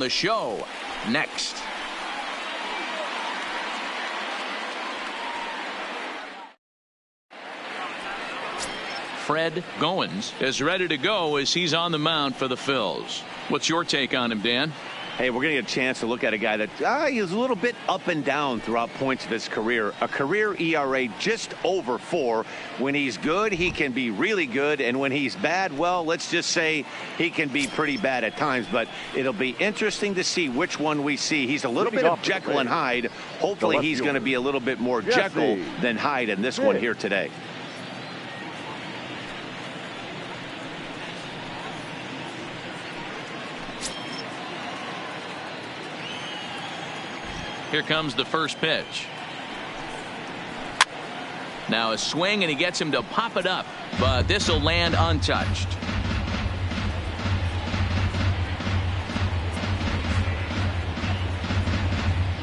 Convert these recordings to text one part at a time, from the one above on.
The show next. Fred Goins is ready to go as he's on the mound for the Phillies. What's your take on him, Dan? Hey, we're going to get a chance to look at a guy that he's a little bit up and down throughout points of his career. A career ERA just over 4. When he's good, he can be really good. And when he's bad, well, let's just say he can be pretty bad at times. But it'll be interesting to see which one we see. He's a little bit of Jekyll and Hyde. Hopefully he's going to be a little bit more Jekyll than Hyde in this one here today. Here comes the first pitch. Now a swing, and he gets him to pop it up, but this will land untouched.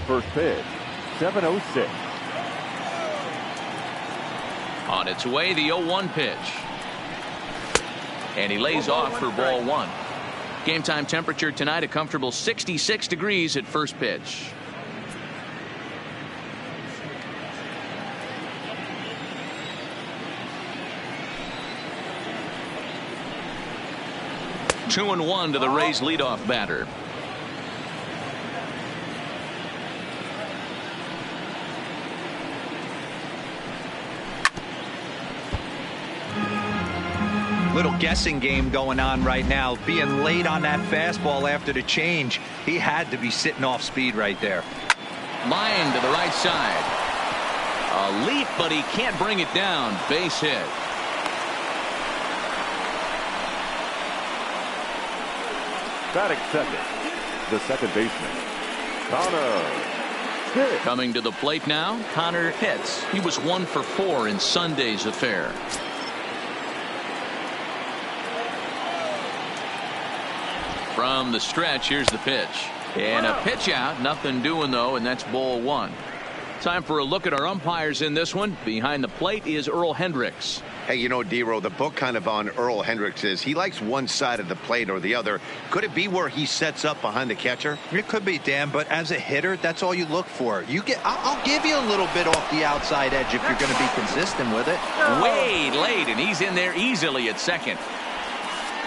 First pitch, 7:06. On its way, the 0-1 pitch. And he lays off for ball 1. Game time temperature tonight, a comfortable 66 degrees at first pitch. Two and 1 to the Rays leadoff batter. Little guessing game going on right now. Being late on that fastball after the change, he had to be sitting off speed right there. Line to the right side. A leap, but he can't bring it down. Base hit. Batting second, the second baseman, Connor Pitts. Coming to the plate now, Connor Pitts. He was 1 for 4 in Sunday's affair. From the stretch, here's the pitch. And a pitch out, nothing doing though, and that's ball 1. Time for a look at our umpires in this one. Behind the plate is Earl Hendricks. Hey, you know, D-Row, the book kind of on Earl Hendricks is he likes one side of the plate or the other. Could it be where he sets up behind the catcher? It could be, Dan, but as a hitter, that's all you look for. I'll give you a little bit off the outside edge if you're going to be consistent with it. Way late, and he's in there easily at second.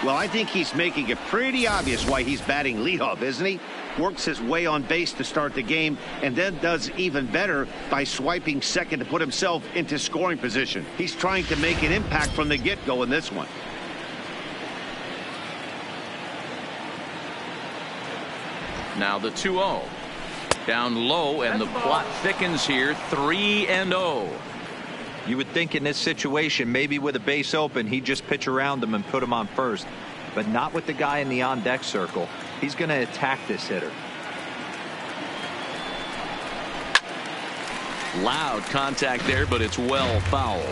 Well, I think he's making it pretty obvious why he's batting leadoff, isn't he? Works his way on base to start the game, and then does even better by swiping second to put himself into scoring position. He's trying to make an impact from the get-go in this one. Now the 2-0. Down low, and the plot thickens here. 3-0. You would think in this situation, maybe with a base open, he'd just pitch around him and put him on first. But not with the guy in the on-deck circle. He's going to attack this hitter. Loud contact there, but it's well foul.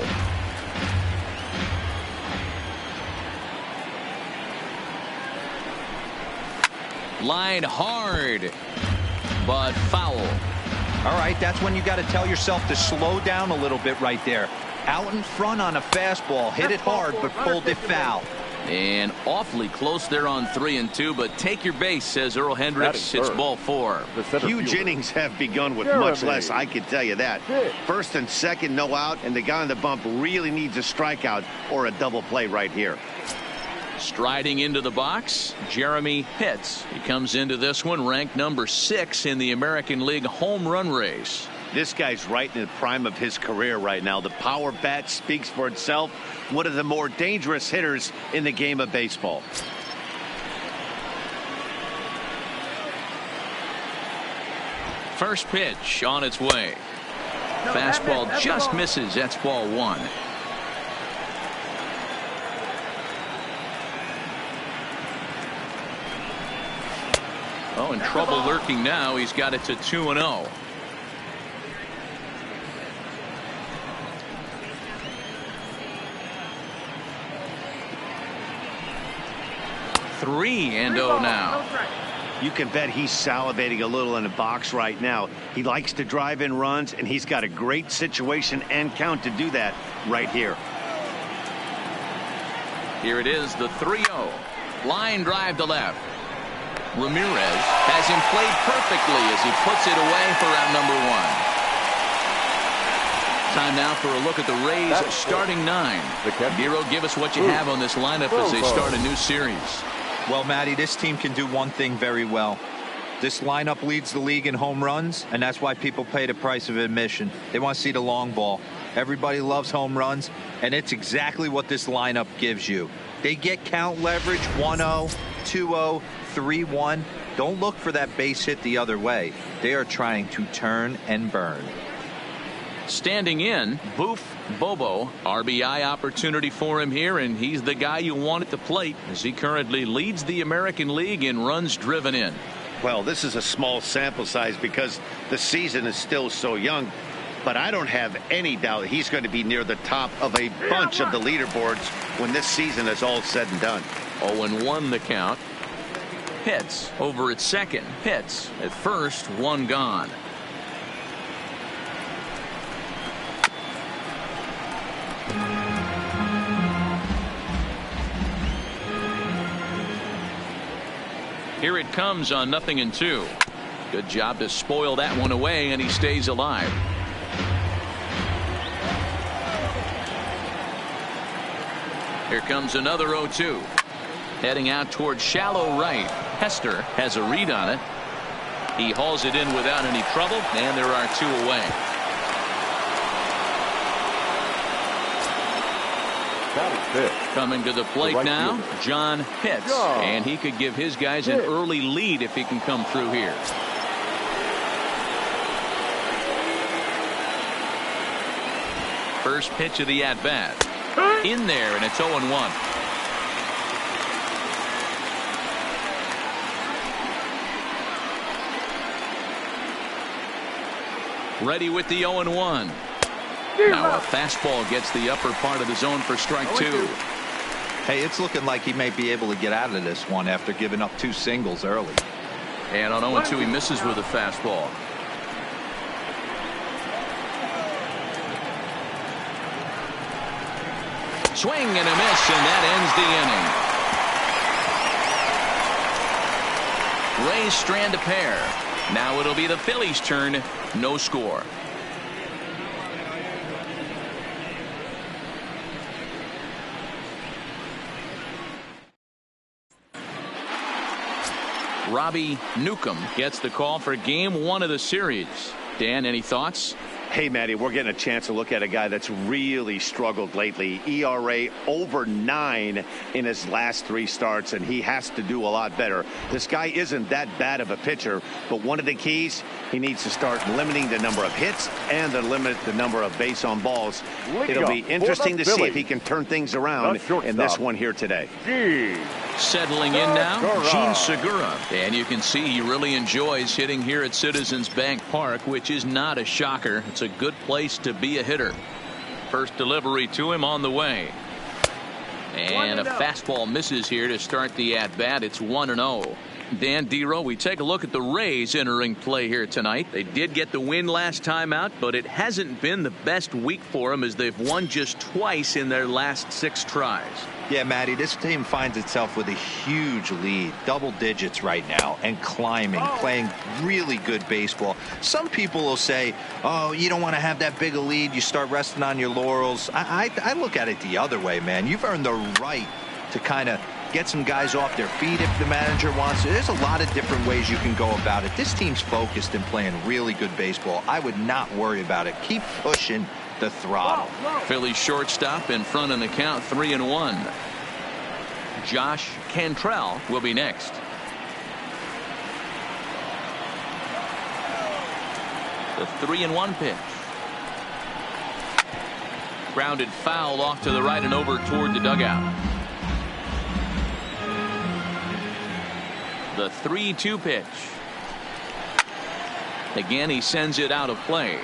Line hard, but foul. All right, that's when you got to tell yourself to slow down a little bit right there. Out in front on a fastball, hit it hard, but pulled it foul. And awfully close there on 3-2, but take your base, says Earl Hendricks. It's ball 4. Huge innings have begun with much less, I can tell you that. First and second, no out, and the guy on the bump really needs a strikeout or a double play right here. Striding into the box, Jeremy Pitts. He comes into this one ranked number 6 in the American League home run race. This guy's right in the prime of his career right now. The power bat speaks for itself. One of the more dangerous hitters in the game of baseball. First pitch on its way. Fastball just misses. That's ball 1. Oh, in trouble lurking now. He's got it to 2-0. Three and 0 now. You can bet he's salivating a little in the box right now. He likes to drive in runs, and he's got a great situation and count to do that right here. Here it is, the 3-0. Line drive to left. Ramirez has him played perfectly as he puts it away for out number 1. Time now for a look at the Rays starting 9. Nero, give us what you have on this lineup as they start a new series. Well, Matty, this team can do one thing very well. This lineup leads the league in home runs, and that's why people pay the price of admission. They want to see the long ball. Everybody loves home runs, and it's exactly what this lineup gives you. They get count leverage 1-0, 2-0, 3-1. Don't look for that base hit the other way. They are trying to turn and burn. Standing in, Boof Bobo. RBI opportunity for him here, and he's the guy you want at the plate as he currently leads the American League in runs driven in. Well, this is a small sample size because the season is still so young, but I don't have any doubt he's going to be near the top of a bunch of the leaderboards when this season is all said and done. 0-1 the count. Hits over at second. Hits at first. 1 gone. Here it comes on 0-2. Good job to spoil that one away, and he stays alive. Here comes another 0-2. Heading out towards shallow right. Hester has a read on it. He hauls it in without any trouble, and there are 2 away. Coming to the plate now, John Pitts, and he could give his guys an early lead if he can come through here. First pitch of the at-bat. In there, and it's 0-1. Ready with the 0-1. Now a fastball gets the upper part of the zone for strike 2. Hey, it's looking like he may be able to get out of this one after giving up 2 singles early. And on 0-2 he misses with a fastball. Swing and a miss, and that ends the inning. Rays strand a pair. Now it'll be the Phillies' turn. No score. Robbie Newcomb gets the call for game 1 of the series. Dan, any thoughts? Hey, Matty, we're getting a chance to look at a guy that's really struggled lately. ERA over 9 in his last 3 starts, and he has to do a lot better. This guy isn't that bad of a pitcher, but one of the keys, he needs to start limiting the number of hits and to limit the number of base on balls. It'll be interesting to see if he can turn things around in this one here today. Settling in now, Gene Segura. And you can see he really enjoys hitting here at Citizens Bank Park, which is not a shocker. It's a good place to be a hitter. First delivery to him on the way. And a fastball misses here to start the at-bat. It's 1-0. Dan Dero, we take a look at the Rays entering play here tonight. They did get the win last time out, but it hasn't been the best week for them as they've won just twice in their last 6 tries. Yeah, Matty, this team finds itself with a huge lead, double digits right now, and climbing, playing really good baseball. Some people will say, oh, you don't want to have that big a lead. You start resting on your laurels. I look at it the other way, man. You've earned the right to kind of get some guys off their feet if the manager wants to. There's a lot of different ways you can go about it. This team's focused and playing really good baseball. I would not worry about it. Keep pushing the throttle. Phillies shortstop in front in the count, 3-1. Josh Cantrell will be next. The 3-1 pitch. Grounded foul off to the right and over toward the dugout. The 3-2 pitch. Again, he sends it out of play.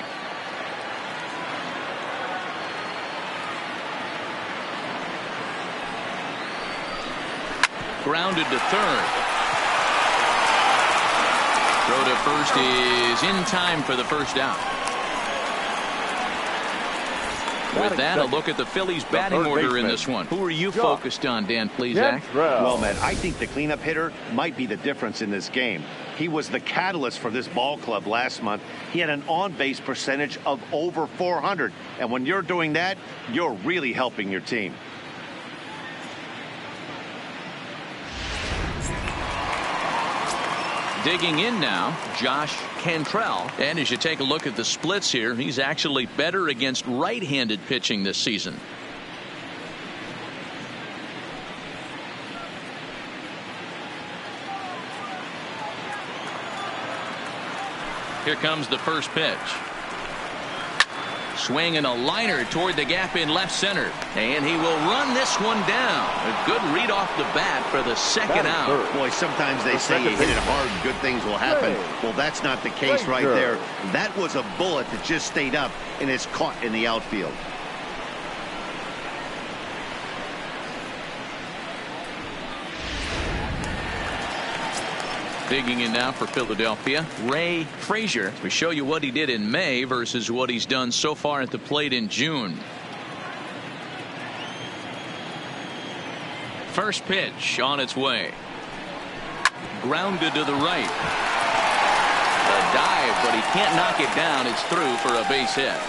Grounded to third. Throw to first is in time for the first out. With that, a look at the Phillies batting order in this one. Who are you focused on, Dan Plesac? Well, man, I think the cleanup hitter might be the difference in this game. He was the catalyst for this ball club last month. He had an on-base percentage of over 400. And when you're doing that, you're really helping your team. Digging in now, Josh Cantrell. And as you take a look at the splits here, he's actually better against right-handed pitching this season. Here comes the first pitch. Swinging a liner toward the gap in left center. And he will run this one down. A good read off the bat for the second out. Boy, sometimes they say you hit it hard, good things will happen. Well, that's not the case right there. That was a bullet that just stayed up and is caught in the outfield. Digging in now for Philadelphia, Ray Frazier. We show you what he did in May versus what he's done so far at the plate in June. First pitch on its way. Grounded to the right. A dive, but he can't knock it down. It's through for a base hit.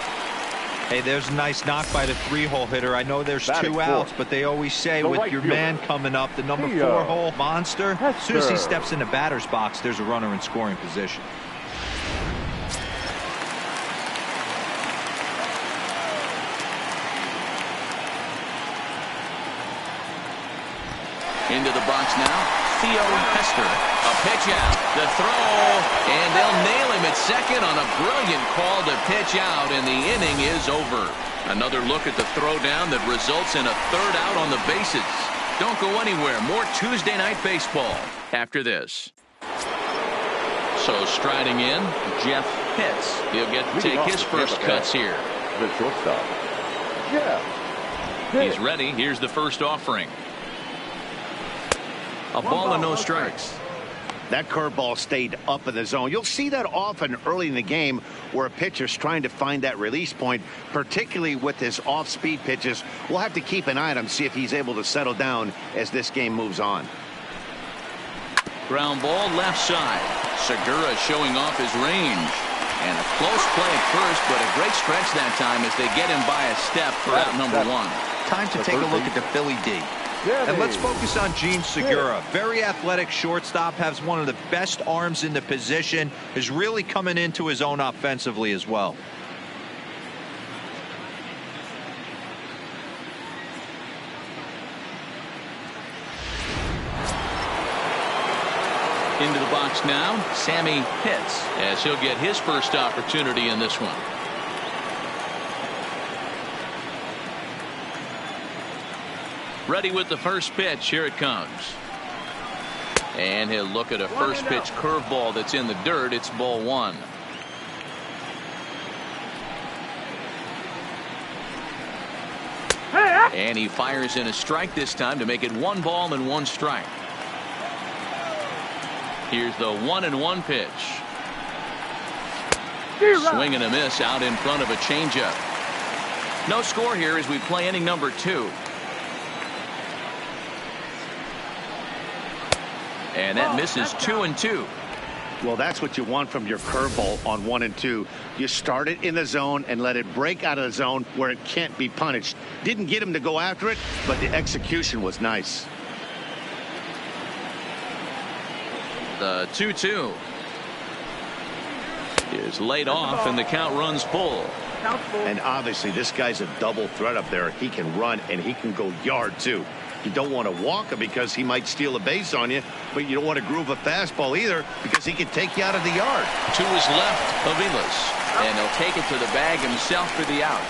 Hey, there's a nice knock by the 3-hole hitter. I know there's 2 outs, but they always say with your man coming up, the number 4-hole monster, as soon as he steps in the batter's box, there's a runner in scoring position. Into the box now, Theo Hester. A pitch out, the throw, and they'll nail him at second on a brilliant call to pitch out, and the inning is over. Another look at the throw down that results in a third out on the bases. Don't go anywhere. More Tuesday Night Baseball after this. So striding in, Jeff Pitts. He'll get to take his first cuts here. The shortstop. He's ready. Here's the first offering. A ball and no strikes. That curveball stayed up in the zone. You'll see that often early in the game where a pitcher's trying to find that release point, particularly with his off-speed pitches. We'll have to keep an eye on him, see if he's able to settle down as this game moves on. Ground ball left side. Segura showing off his range. And a close play at first, but a great stretch that time as they get him by a step for out number 1. Time to take a look at the Philly D. And let's focus on Gene Segura. Very athletic shortstop, has one of the best arms in the position, is really coming into his own offensively as well. Into the box now, Sammy Pitts, as he'll get his first opportunity in this one. Ready with the first pitch. Here it comes. And he'll look at a first pitch curveball that's in the dirt. It's ball 1. And he fires in a strike this time to make it 1 ball and 1 strike. Here's the 1-1 pitch. Swing and a miss out in front of a changeup. No score here as we play inning number 2. And that misses 2-2. Well, that's what you want from your curveball on 1 and 2. You start it in the zone and let it break out of the zone where it can't be punished. Didn't get him to go after it, but the execution was nice. The 2-2 is laid off, and the count runs full. And obviously, this guy's a double threat up there. He can run and he can go yard too. You don't want to walk him because he might steal a base on you, but you don't want to groove a fastball either because he can take you out of the yard. To his left, Aviles, and he'll take it to the bag himself for the out.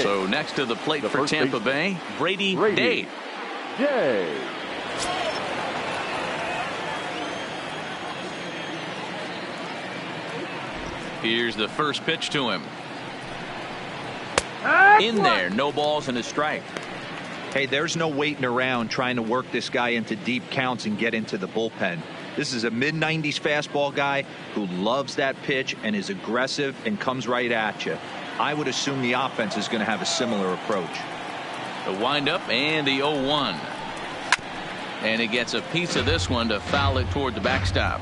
So next to the plate for Tampa Bay, Brady Day. Yay! Here's the first pitch to him. In there, no balls and a strike. Hey, there's no waiting around trying to work this guy into deep counts and get into the bullpen. This is a mid-90s fastball guy who loves that pitch and is aggressive and comes right at you. I would assume the offense is going to have a similar approach. The windup and the 0-1. And he gets a piece of this one to foul it toward the backstop.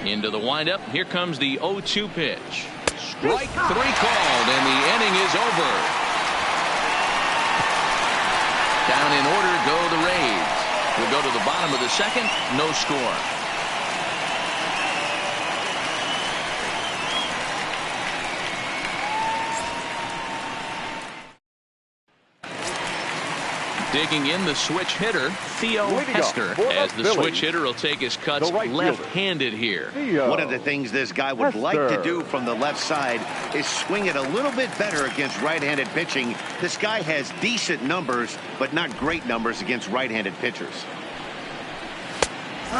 Into the windup. Here comes the 0-2 pitch. Strike 3 called, and the inning is over. Down in order go the Rays. We'll go to the bottom of the second. No score. Digging in the switch hitter, Theo Hester, as the switch hitter will take his cuts left-handed here. One of the things this guy would like to do from the left side is swing it a little bit better against right-handed pitching. This guy has decent numbers, but not great numbers against right-handed pitchers.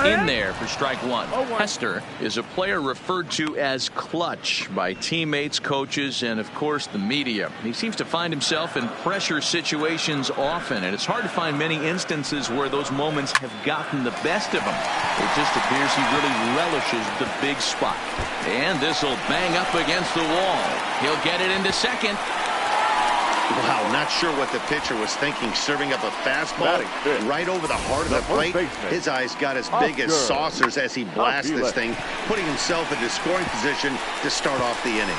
In there for strike 1. Hester is a player referred to as clutch by teammates, coaches, and of course the media. He seems to find himself in pressure situations often, and it's hard to find many instances where those moments have gotten the best of him. It just appears he really relishes the big spot. And this will bang up against the wall. He'll get it into second. Wow, not sure what the pitcher was thinking, serving up a fastball right over the heart of the plate. His eyes got as big as saucers as he blasts this thing, putting himself into scoring position to start off the inning.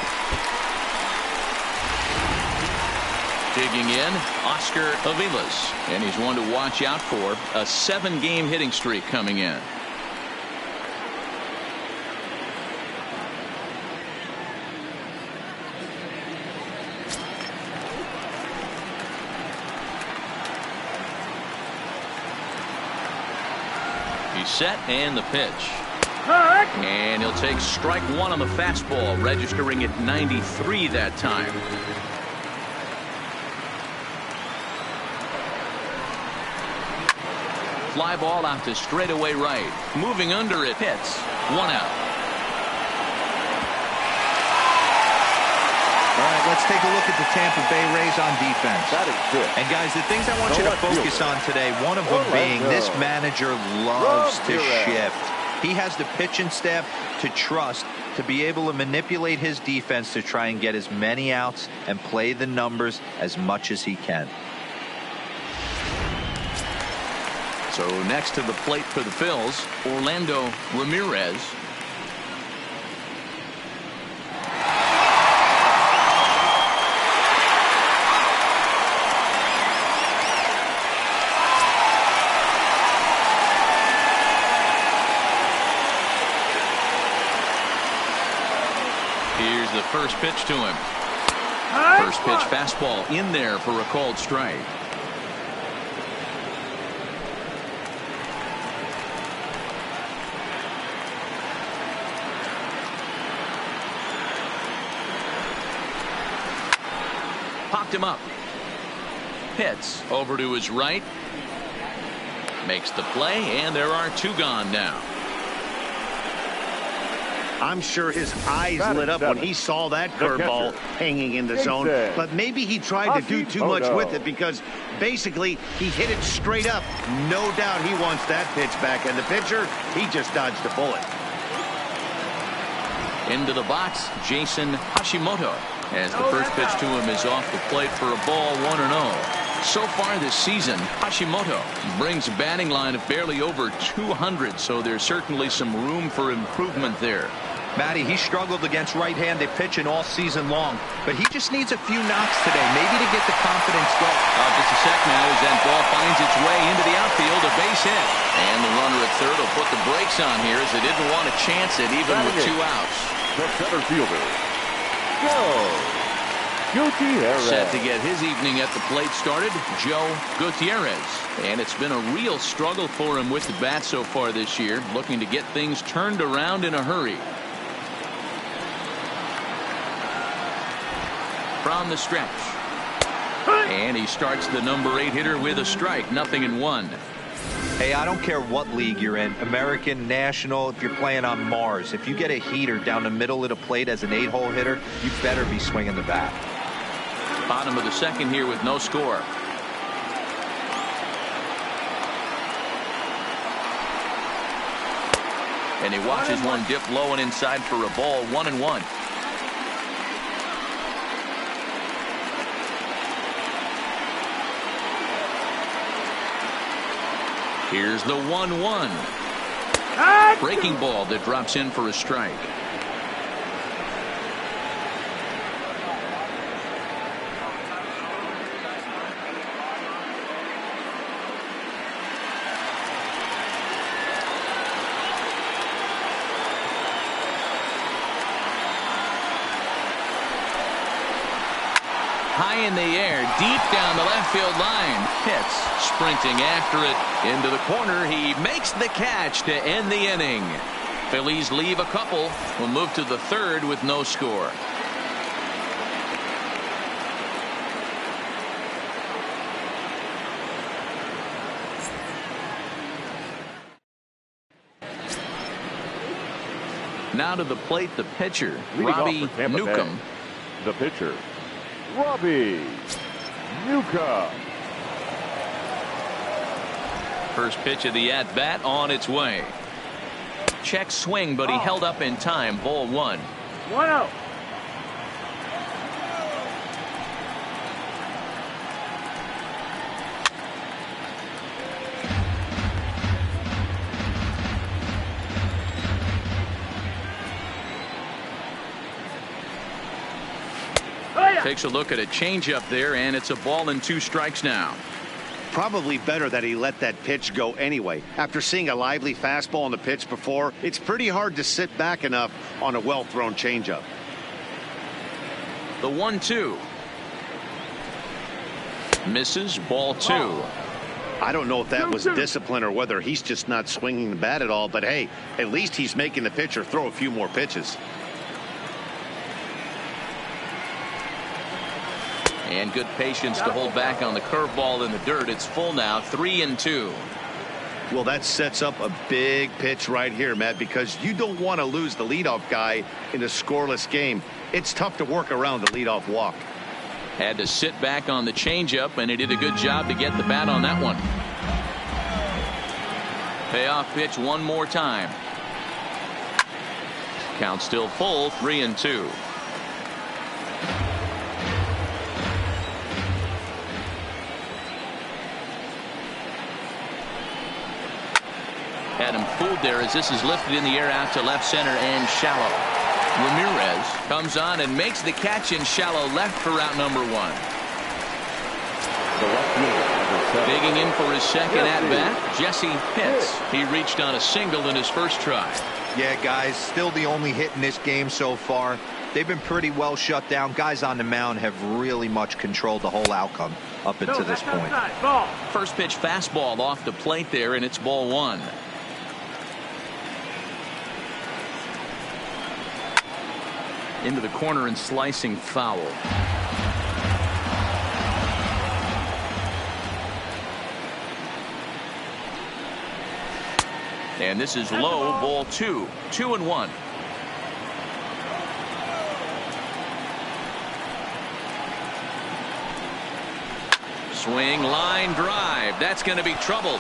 Digging in, Oscar Aviles, and he's one to watch out for. A 7-game hitting streak coming in. Set and the pitch. And he'll take strike 1 on the fastball, registering at 93 that time. Fly ball out to straightaway right. Moving under it. Hits. 1 out. All right, let's take a look at the Tampa Bay Rays on defense. That is good. And guys, the things I want you to focus on today, one of them being this manager loves to shift. He has the pitching staff to trust to be able to manipulate his defense to try and get as many outs and play the numbers as much as he can. So next to the plate for the Phillies, Orlando Ramirez. Here's the first pitch to him. First pitch fastball in there for a called strike. Popped him up. Hits over to his right. Makes the play, and there are 2 gone now. I'm sure his eyes lit up when he saw that curveball hanging in the zone, but maybe he tried to do too much with it because basically he hit it straight up. No doubt he wants that pitch back, and the pitcher, he just dodged a bullet. Into the box, Jason Hashimoto, as the first pitch to him is off the plate for a ball, 1-0. So far this season, Hashimoto brings a batting line of barely over 200, so there's certainly some room for improvement there. Matty, he struggled against right-handed pitching all season long, but he just needs a few knocks today, maybe to get the confidence going. Just a sec now as that ball finds its way into the outfield, a base hit. And the runner at third will put the brakes on here as they didn't want to chance it even with 2 outs. The center fielder, Joe Gutierrez. Set to get his evening at the plate started, Joe Gutierrez. And it's been a real struggle for him with the bat so far this year, looking to get things turned around in a hurry. From the stretch. And he starts the number 8 hitter with a strike, 0-1. Hey, I don't care what league you're in, American, National, if you're playing on Mars, if you get a heater down the middle of the plate as an 8-hole hitter, you better be swinging the bat. Bottom of the second here with no score. And he watches one dip low and inside for a ball. 1-1. Here's the 1-1. Breaking ball that drops in for a strike. High in the air, deep down the left field line. Pitts sprinting after it into the corner. He makes the catch to end the inning. Phillies leave a couple. We'll move to the third with no score. Now to the plate, the pitcher, Robbie Newcomb. The pitcher, Robbie Newcomb. First pitch of the at-bat on its way. Check swing, but he held up in time. Ball 1. 1-0. Takes a look at a changeup there, and it's a ball and 2 strikes now. Probably better that he let that pitch go anyway. After seeing a lively fastball on the pitch before, it's pretty hard to sit back enough on a well-thrown changeup. The 1-2. Misses. Ball 2. I don't know if that was discipline or whether he's just not swinging the bat at all, but hey, at least he's making the pitcher throw a few more pitches. And good patience to hold back on the curveball in the dirt. It's full now. 3-2. Well, that sets up a big pitch right here, Matt, because you don't want to lose the leadoff guy in a scoreless game. It's tough to work around the leadoff walk. Had to sit back on the changeup, and he did a good job to get the bat on that one. Payoff pitch one more time. Count still full. 3-2. Had him fooled there as this is lifted in the air out to left center and shallow. Ramirez comes on and makes the catch in shallow left for out number 1. Digging in for his second at-bat, Jesse Pitts. He reached on a single in his first try. Yeah, guys, still the only hit in this game so far. They've been pretty well shut down. Guys on the mound have really much controlled the whole outcome up until this point. First pitch fastball off the plate there, and it's ball 1. Into the corner and slicing foul. And this is low. Ball 2. 2-1. Swing, line drive. That's going to be trouble.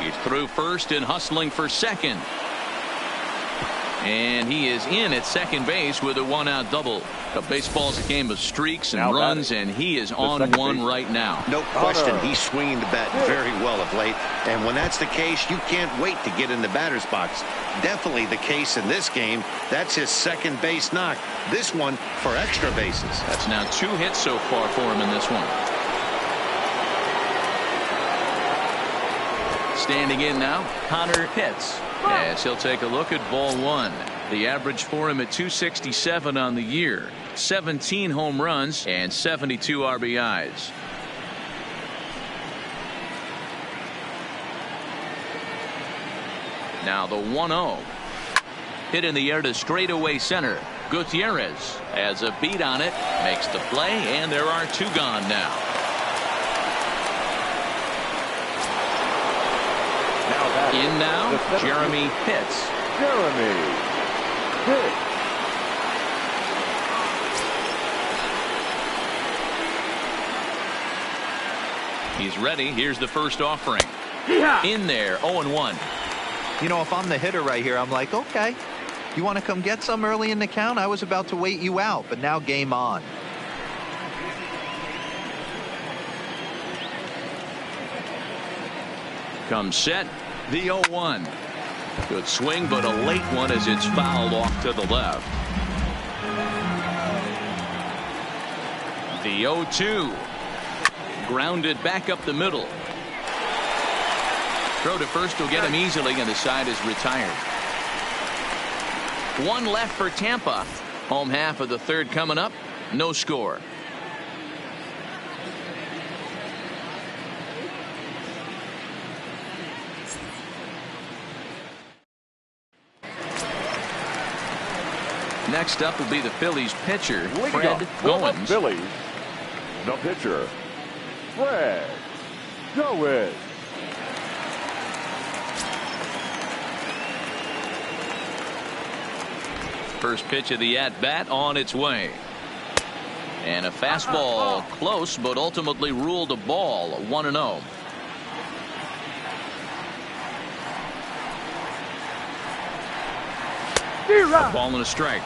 He's through first and hustling for second. And he is in at second base with a 1-out double. But baseball's a game of streaks and runs, and he is on one right now. No question, he's swinging the bat very well of late. And when that's the case, you can't wait to get in the batter's box. Definitely the case in this game. That's his second base knock. This one for extra bases. That's now 2 hits so far for him in this one. Standing in now, Connor Pitts. As he'll take a look at ball 1. The average for him at 267 on the year. 17 home runs and 72 RBIs. Now the 1-0. Hit in the air to straightaway center. Gutierrez has a beat on it. Makes the play, and there are 2 gone now. In now, Jeremy Pitts. Jeremy Pitts. He's ready. Here's the first offering. In there, 0-1. You know, if I'm the hitter right here, I'm like, okay, you want to come get some early in the count? I was about to wait you out, but now game on. Comes set, the 0-1. Good swing, but a late one as it's fouled off to the left. The 0-2. Grounded back up the middle. Throw to first will get him easily, and the side is retired. One left for Tampa. Home half of the third coming up. No score. Next up will be the Phillies pitcher, Fred Goins. Phillies, the pitcher, Fred Goins. First pitch of the at-bat on its way. And a fastball close, but ultimately ruled a ball. 1-0. A ball and a strike.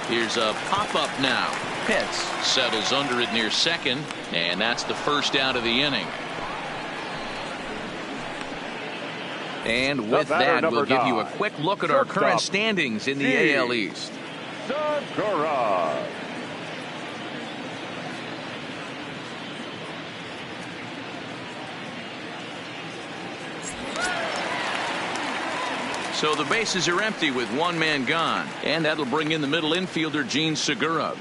Here's a pop-up now. Pitts settles under it near second, and that's the first out of the inning. And with that, we'll give you a quick look at our current standings in the AL East. Sakura. So the bases are empty with one man gone, and that'll bring in the middle infielder Gene Segura.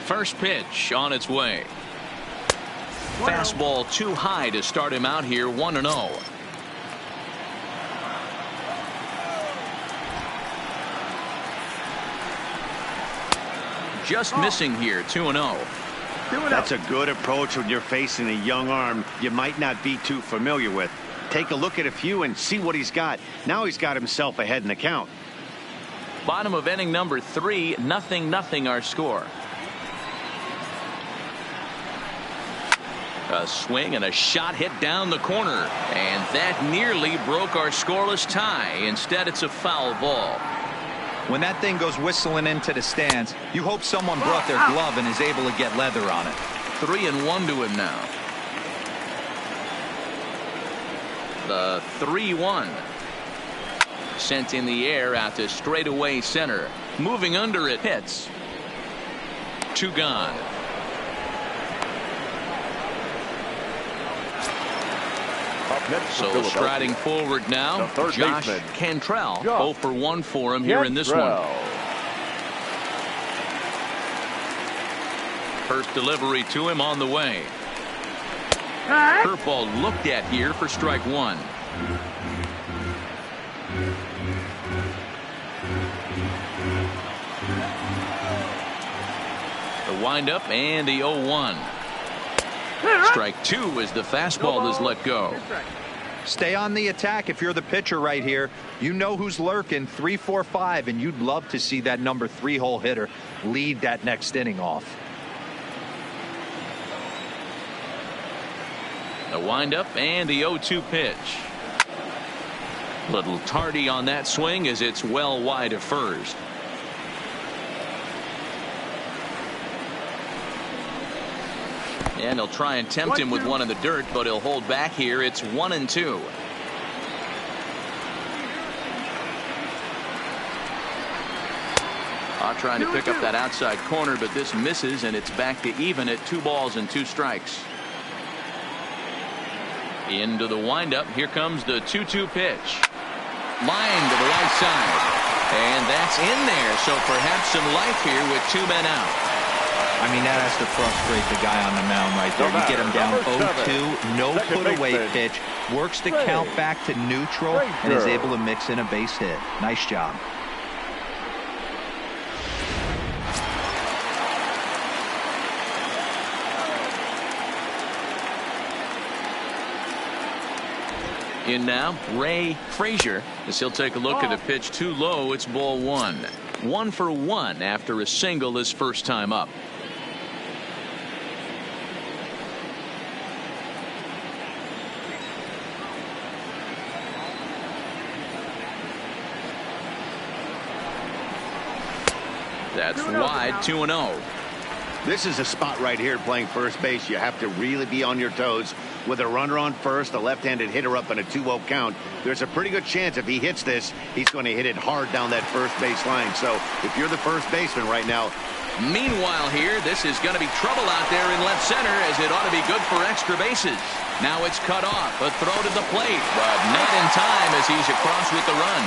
First pitch on its way. Fastball too high to start him out here. 1-0. Just missing here. 2-0. That's a good approach when you're facing a young arm you might not be too familiar with. Take a look at a few and see what he's got. Now he's got himself ahead in the count. Bottom of inning number 3, 0-0 our score. A swing and a shot hit down the corner, and that nearly broke our scoreless tie. Instead, it's a foul ball. When that thing goes whistling into the stands, you hope someone brought their glove and is able to get leather on it. 3-1 to him now. The 3-1. Sent in the air out to straightaway center. Moving under it, hits. 2 gone. So striding forward now, Josh Cantrell. 0 for 1 for him here in this one. First delivery to him on the way. Curveball looked at here for strike 1. The windup and the 0-1. Strike 2 as the fastball is let go. Stay on the attack if you're the pitcher right here. You know who's lurking. 3, 4, 5, and you'd love to see that number 3 hole hitter lead that next inning off. The windup and the 0-2 pitch. Little tardy on that swing as it's well wide of first. And he'll try and tempt him with one in the dirt, but he'll hold back here. It's 1-2. Trying to pick up that outside corner, but this misses, and it's back to even at 2 balls and 2 strikes. Into the windup. Here comes the 2-2 pitch. Line to the right side. And that's in there, so perhaps some life here with 2 men out. I mean, that has to frustrate the guy on the mound right there. You get him down 0-2, no put-away pitch, works the count back to neutral, and is able to mix in a base hit. Nice job. In now, Ray Frazier, as he'll take a look at a pitch too low. It's ball one. 1 for 1 after a single his first time up. That's wide, 2-0. This is a spot right here playing first base. You have to really be on your toes. With a runner on first, a left-handed hitter up in a 2-0 count, there's a pretty good chance if he hits this, he's going to hit it hard down that first base line. So if you're the first baseman right now. Meanwhile here, this is going to be trouble out there in left center, as it ought to be good for extra bases. Now it's cut off, a throw to the plate, but not in time as he's across with the run.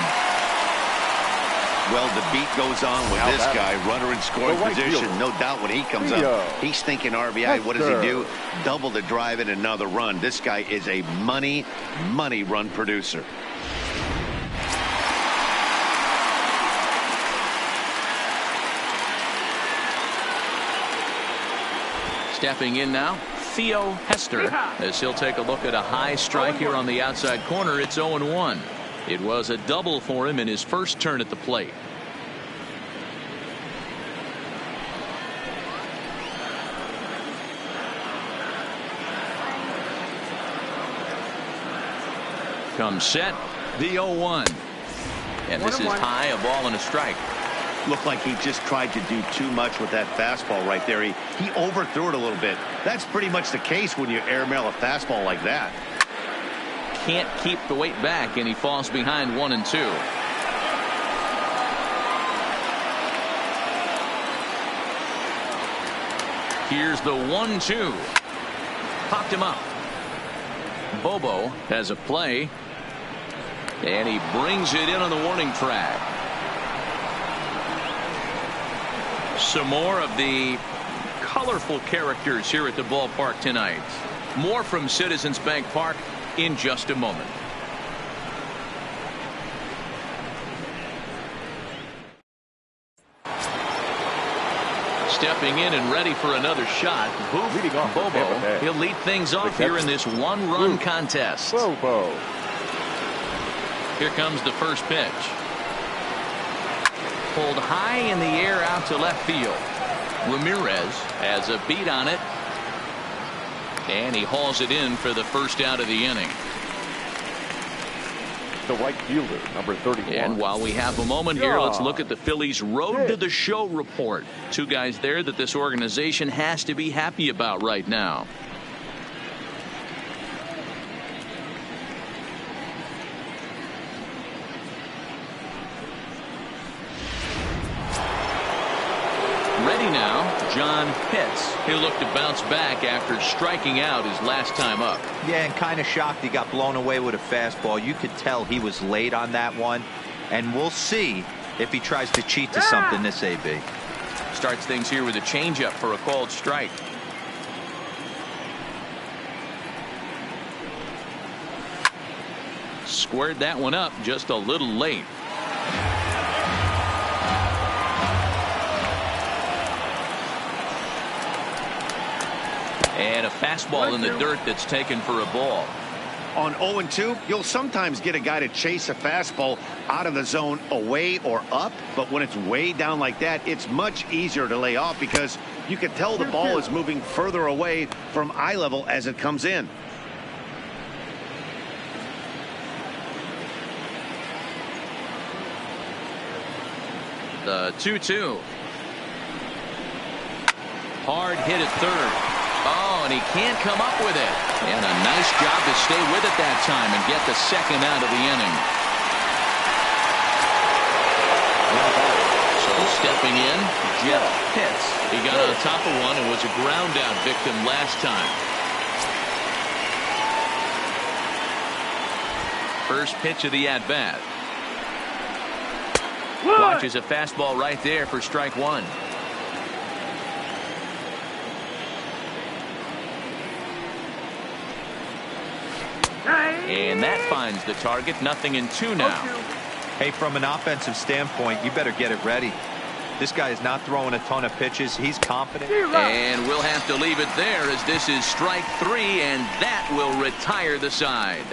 Well, the beat goes on with this guy, runner in scoring position. No doubt when he comes up, he's thinking RBI. What does he do? Double the drive and another run. This guy is a money run producer. Stepping in now, Theo Hester, as he'll take a look at a high strike here on the outside corner. It's 0-1. It was a double for him in his first turn at the plate. Comes set, the 0-1. And this is high, a ball and a strike. Looked like he just tried to do too much with that fastball right there. He overthrew it a little bit. That's pretty much the case when you airmail a fastball like that. Can't keep the weight back, and he falls behind 1-2. Here's the 1-2. Popped him up. Bobo has a play, and he brings it in on the warning track. Some more of the colorful characters here at the ballpark tonight. More from Citizens Bank Park in just a moment. Stepping in and ready for another shot, Bobo. He'll lead things off here in this one-run contest. Bobo. Here comes the first pitch. Pulled high in the air out to left field. Ramirez has a beat on it, and he hauls it in for the first out of the inning. The right fielder, number 31. And while we have a moment here, let's look at the Phillies' road to the show report. Two guys there that this organization has to be happy about right now. Ready now, John Pitts. He'll look to bounce back after striking out his last time up. Yeah, and kind of shocked he got blown away with a fastball. You could tell he was late on that one, and we'll see if he tries to cheat to something this AB. Starts things here with a changeup for a called strike. Squared that one up just a little late. And a fastball in the dirt that's taken for a ball. On 0-2, you'll sometimes get a guy to chase a fastball out of the zone away or up, but when it's way down like that, it's much easier to lay off because you can tell the ball is moving further away from eye level as it comes in. The 2-2. Hard hit at third. Oh, and he can't come up with it. And a nice job to stay with it that time and get the second out of the inning. So stepping in, Jeff Pitts. He got on top of one and was a ground out victim last time. First pitch of the at-bat. Watches a fastball right there for strike one. And that finds the target. 0-2 now. Hey, from an offensive standpoint, you better get it ready. This guy is not throwing a ton of pitches. He's confident. And we'll have to leave it there as this is strike three, and that will retire the side.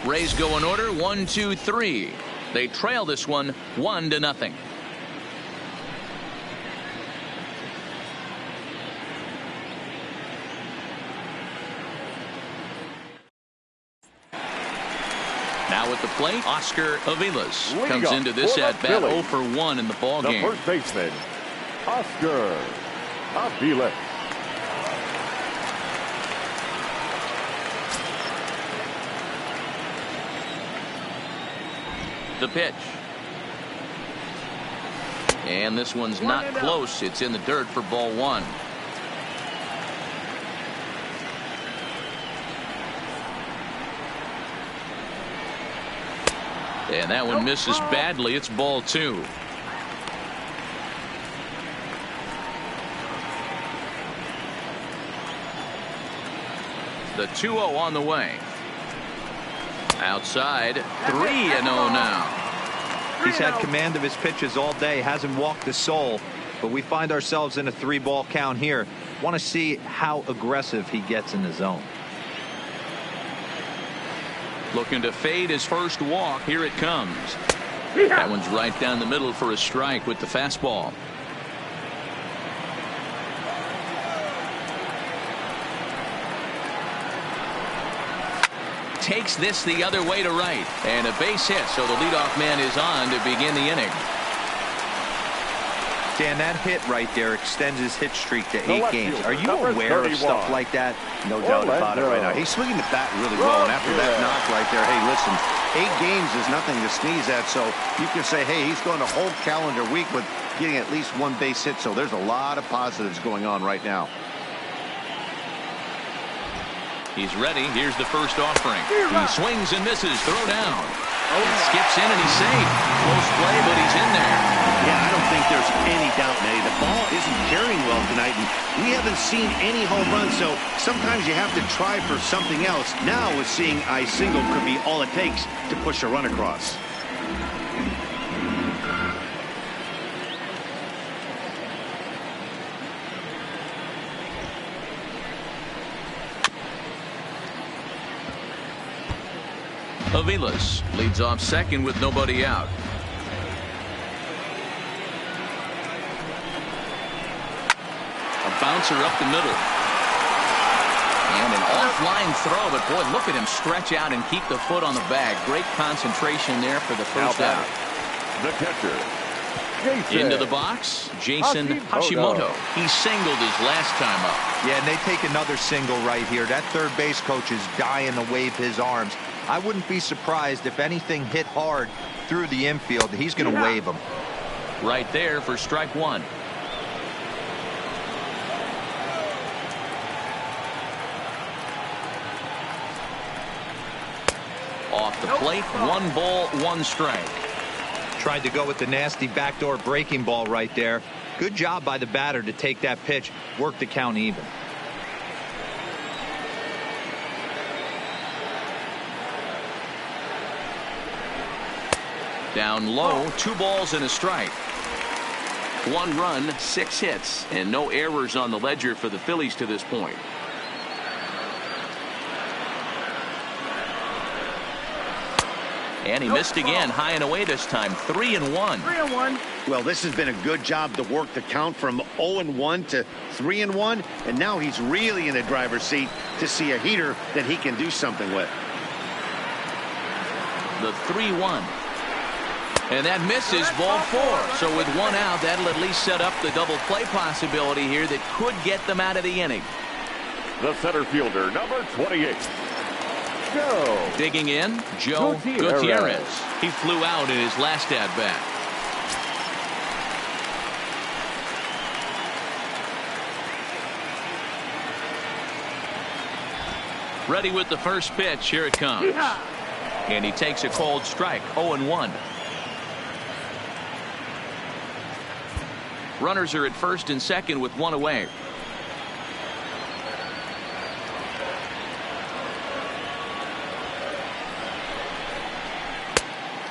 Rays go in order 1, 2, 3. They trail this one 1-0. Now at the plate, Oscar Aviles comes into this at bat 0 for 1 in the ball game. The first baseman, Oscar Aviles. The pitch. And this one's not close. It's in the dirt for ball 1. And that one misses badly. It's ball 2. The 2-0 on the way. Outside, 3-0 now. He's had command of his pitches all day, hasn't walked a soul, but we find ourselves in a 3-ball count here. Want to see how aggressive he gets in the zone. Looking to fade his first walk. Here it comes. That one's right down the middle for a strike with the fastball. Takes this the other way to right, and a base hit, so the leadoff man is on to begin the inning. Dan, that hit right there extends his hit streak to 8 games. Are you aware of stuff like that? No doubt about it right now. He's swinging the bat really well, and after that knock right there, hey, listen, 8 games is nothing to sneeze at, so you can say, hey, he's going a whole calendar week with getting at least 1 base hit, so there's a lot of positives going on right now. He's ready. Here's the first offering. He swings and misses. Throw down. It skips in and he's safe. Close play, but he's in there. Yeah, I don't think there's any doubt, Eddie. The ball isn't carrying well tonight, and we haven't seen any home runs, so sometimes you have to try for something else. Now, with seeing I single could be all it takes to push a run across. Aviles leads off second with nobody out. A bouncer up the middle. And an offline throw, but boy, look at him stretch out and keep the foot on the bag. Great concentration there for the first out. The catcher, Jason. Into the box, Jason Hashimoto. He singled his last time up. Yeah, and they take another single right here. That third base coach is dying to wave his arms. I wouldn't be surprised if anything hit hard through the infield. He's going to wave them. Right there for strike 1. Off the plate, 1 ball, 1 strike. Tried to go with the nasty backdoor breaking ball right there. Good job by the batter to take that pitch, work the count even. Down low, 2 balls and a strike. 1 run, 6 hits, and no errors on the ledger for the Phillies to this point. And he missed again, high and away this time. 3-1. 3-1. Well, this has been a good job to work the count from 0-1 to 3-1, and now he's really in the driver's seat to see a heater that he can do something with. The 3-1. And that misses, ball 4. So with 1 out, that'll at least set up the double play possibility here that could get them out of the inning. The center fielder, number 28. Joe. Digging in, Joe Gutierrez. He flew out in his last at bat. Ready with the first pitch. Here it comes. And he takes a cold strike. 0-1. Runners are at first and second with 1 away.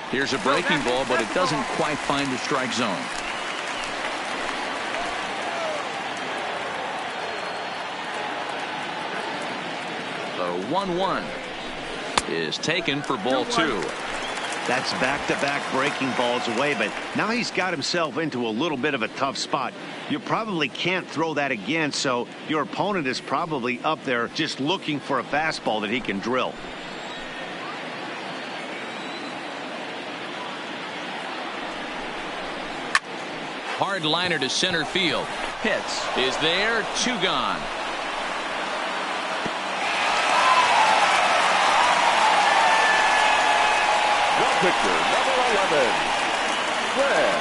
Here's a breaking ball, but it doesn't quite find the strike zone. The 1-1. is taken for ball 2. That's back-to-back breaking balls away, but now he's got himself into a little bit of a tough spot. You probably can't throw that again, so your opponent is probably up there just looking for a fastball that he can drill. Hard liner to center field. Hits is there. 2 gone. Pitcher, number 11, Fred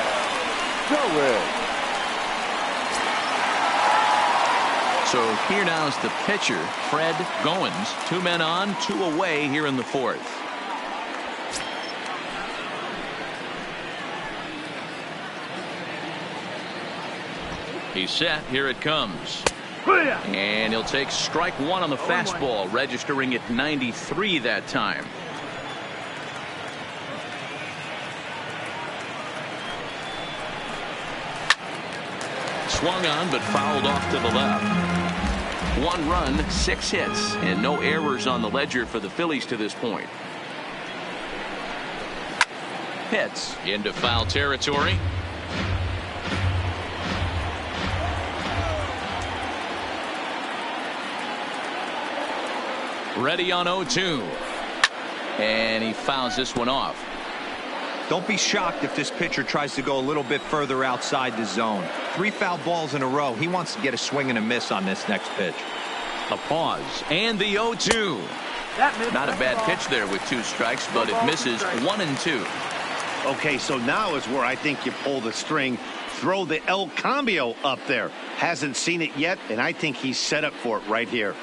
Goins. So here now is the pitcher, Fred Goins. 2 men on, 2 away here in the 4th. He's set. Here it comes. And he'll take strike 1 on the fastball, registering at 93 that time. Swung on but fouled off to the left. 1 run, 6 hits, and no errors on the ledger for the Phillies to this point. Hits into foul territory. Ready on 0-2. And he fouls this one off. Don't be shocked if this pitcher tries to go a little bit further outside the zone. 3 foul balls in a row. He wants to get a swing and a miss on this next pitch. A pause and the 0-2. Not a bad pitch there with 2 strikes, but it misses 1 and 2. Okay, so now is where I think you pull the string. Throw the El Cambio up there. Hasn't seen it yet, and I think he's set up for it right here.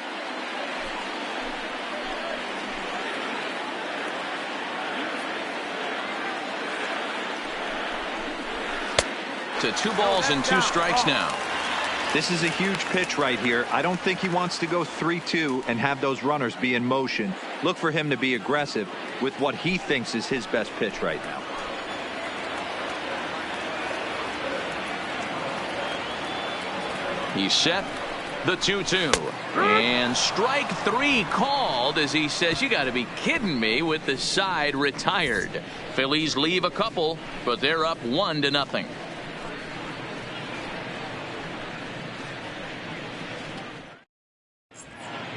To 2 balls and 2 strikes now. This is a huge pitch right here. I don't think he wants to go 3-2 and have those runners be in motion. Look for him to be aggressive with what he thinks is his best pitch right now. He's set. The 2-2. And strike 3 called as he says, you got to be kidding me, with the side retired. Phillies leave a couple, but they're up 1-0.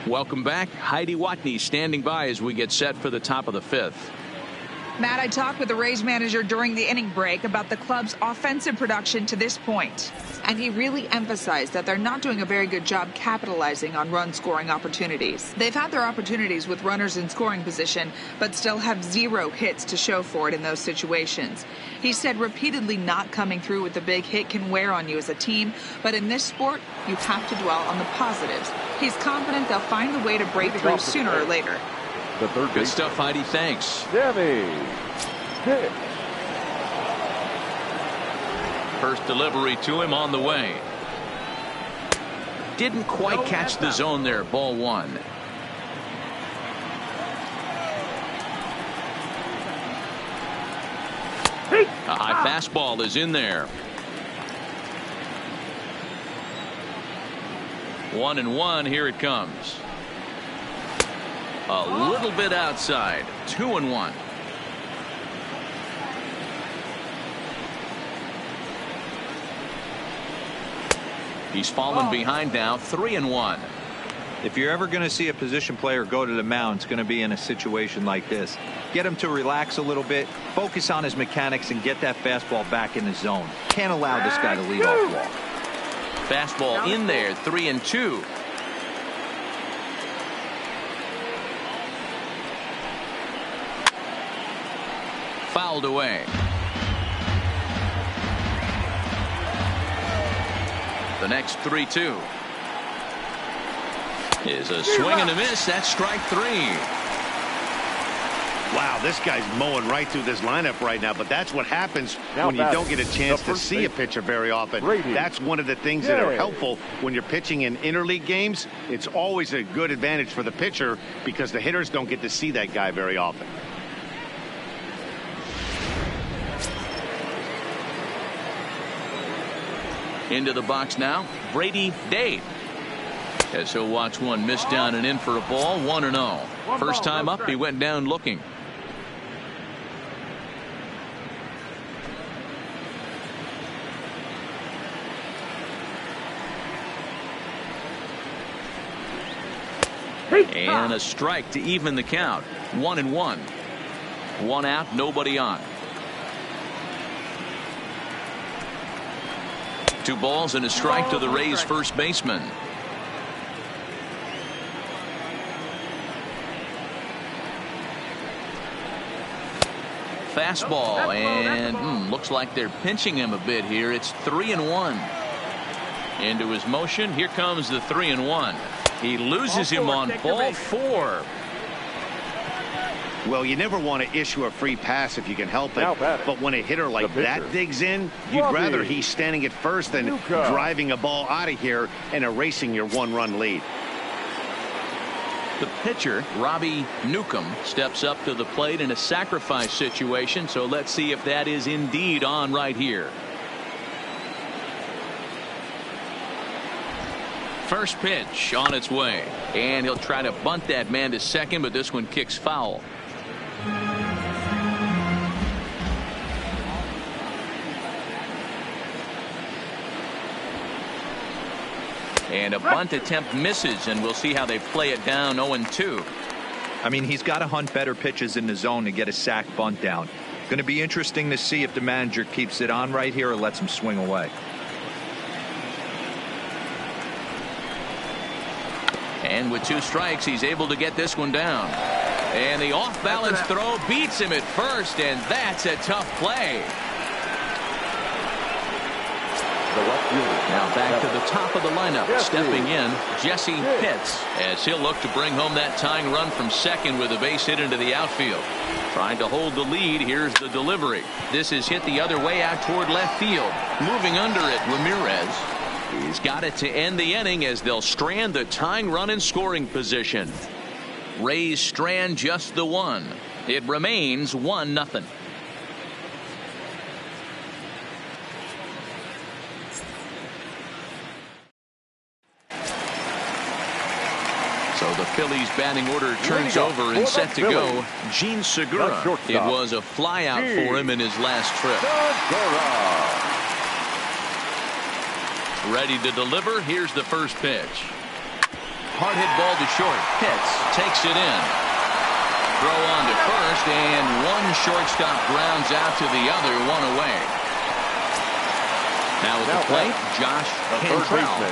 Welcome back. Heidi Watney standing by as we get set for the top of the 5th. Matt, I talked with the Rays manager during the inning break about the club's offensive production to this point. And he really emphasized that they're not doing a very good job capitalizing on run-scoring opportunities. They've had their opportunities with runners in scoring position, but still have 0 hits to show for it in those situations. He said repeatedly not coming through with a big hit can wear on you as a team, but in this sport, you have to dwell on the positives. He's confident they'll find the way to break through sooner or later. The third Good stuff, Heidi. Thanks. Danny Hicks. First delivery to him on the way. Didn't quite catch the zone there. Ball 1. A high fastball is in there. 1-1. Here it comes. A little bit outside. 2-1. He's fallen behind now. 3-1. If you're ever going to see a position player go to the mound, it's going to be in a situation like this. Get him to relax a little bit, focus on his mechanics, and get that fastball back in the zone. Can't allow this guy to lead off walk. Fastball in there. 3-2. Fouled away. The next 3-2 is a swing and a miss. That's strike 3. Wow, this guy's mowing right through this lineup right now, but that's what happens when you don't get a chance to see a pitcher very often. That's one of the things that are helpful when you're pitching in interleague games. It's always a good advantage for the pitcher because the hitters don't get to see that guy very often. Into the box now, Brady Dave. As he'll watch one miss down and in for a ball. 1-0. First time up, he went down looking. And a strike to even the count. 1-1. One out, nobody on. 2 balls and a strike to the Rays first baseman. Fastball, and looks like they're pinching him a bit here. It's 3-1. Into his motion. Here comes the 3-1. He loses him on ball 4. Well, you never want to issue a free pass if you can help it. But when a hitter like that digs in, you'd rather he's standing at first than driving a ball out of here and erasing your 1-run lead. The pitcher, Robbie Newcomb, steps up to the plate in a sacrifice situation. So let's see if that is indeed on right here. First pitch on its way, and he'll try to bunt that man to second, but this one kicks foul. And a bunt attempt misses, and we'll see how they play it down. 0-2. I mean, he's got to hunt better pitches in the zone to get a sac bunt down. Going to be interesting to see if the manager keeps it on right here or lets him swing away. And with 2 strikes, he's able to get this one down. And the off-balance throw beats him at first, and that's a tough play. Now back to the top of the lineup. Stepping in, Jesse Pitts, as he'll look to bring home that tying run from second with a base hit into the outfield. Trying to hold the lead. Here's the delivery. This is hit the other way out toward left field. Moving under it, Ramirez. He's got it to end the inning as they'll strand the tying run in scoring position. Rays strand just the one. It remains 1-0. So the Phillies batting order turns over and set to go. Gene Segura. It was a flyout for him in his last trip. Ready to deliver. Here's the first pitch. Hard hit ball to short. Pitts takes it in. Throw on to first, and one shortstop grounds out to the other, one away. Now at the plate, Josh Cantrell.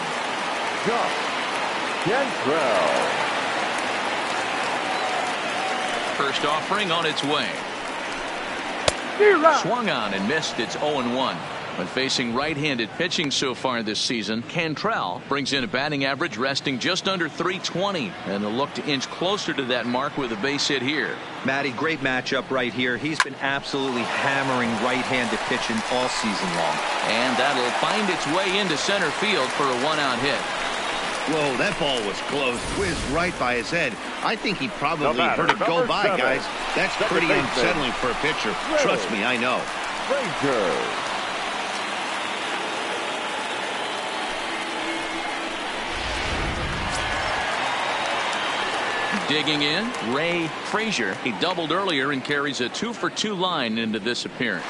First offering on its way. Swung on and missed. It's 0-1. When facing right-handed pitching so far this season, Cantrell brings in a batting average resting just under 320, and they'll look to inch closer to that mark with a base hit here. Matty, great matchup right here. He's been absolutely hammering right-handed pitching all season long. And that'll find its way into center field for a 1-out hit. Whoa, that ball was close. Whizzed right by his head. I think he probably heard it go by, guys. That's pretty unsettling for a pitcher. Trust me, I know. Digging in, Ray Frazier. He doubled earlier and carries a 2-for-2 line into this appearance.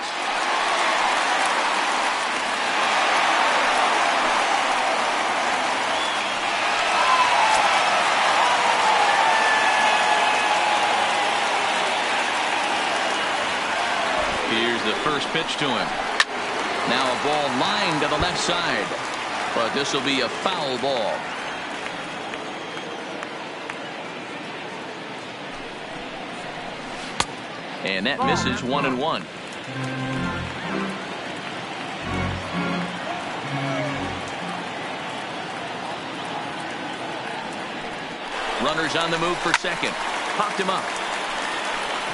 Here's the first pitch to him. Now a ball lined to the left side, but this will be a foul ball. And that misses. 1-1. Runners on the move for second. Popped him up.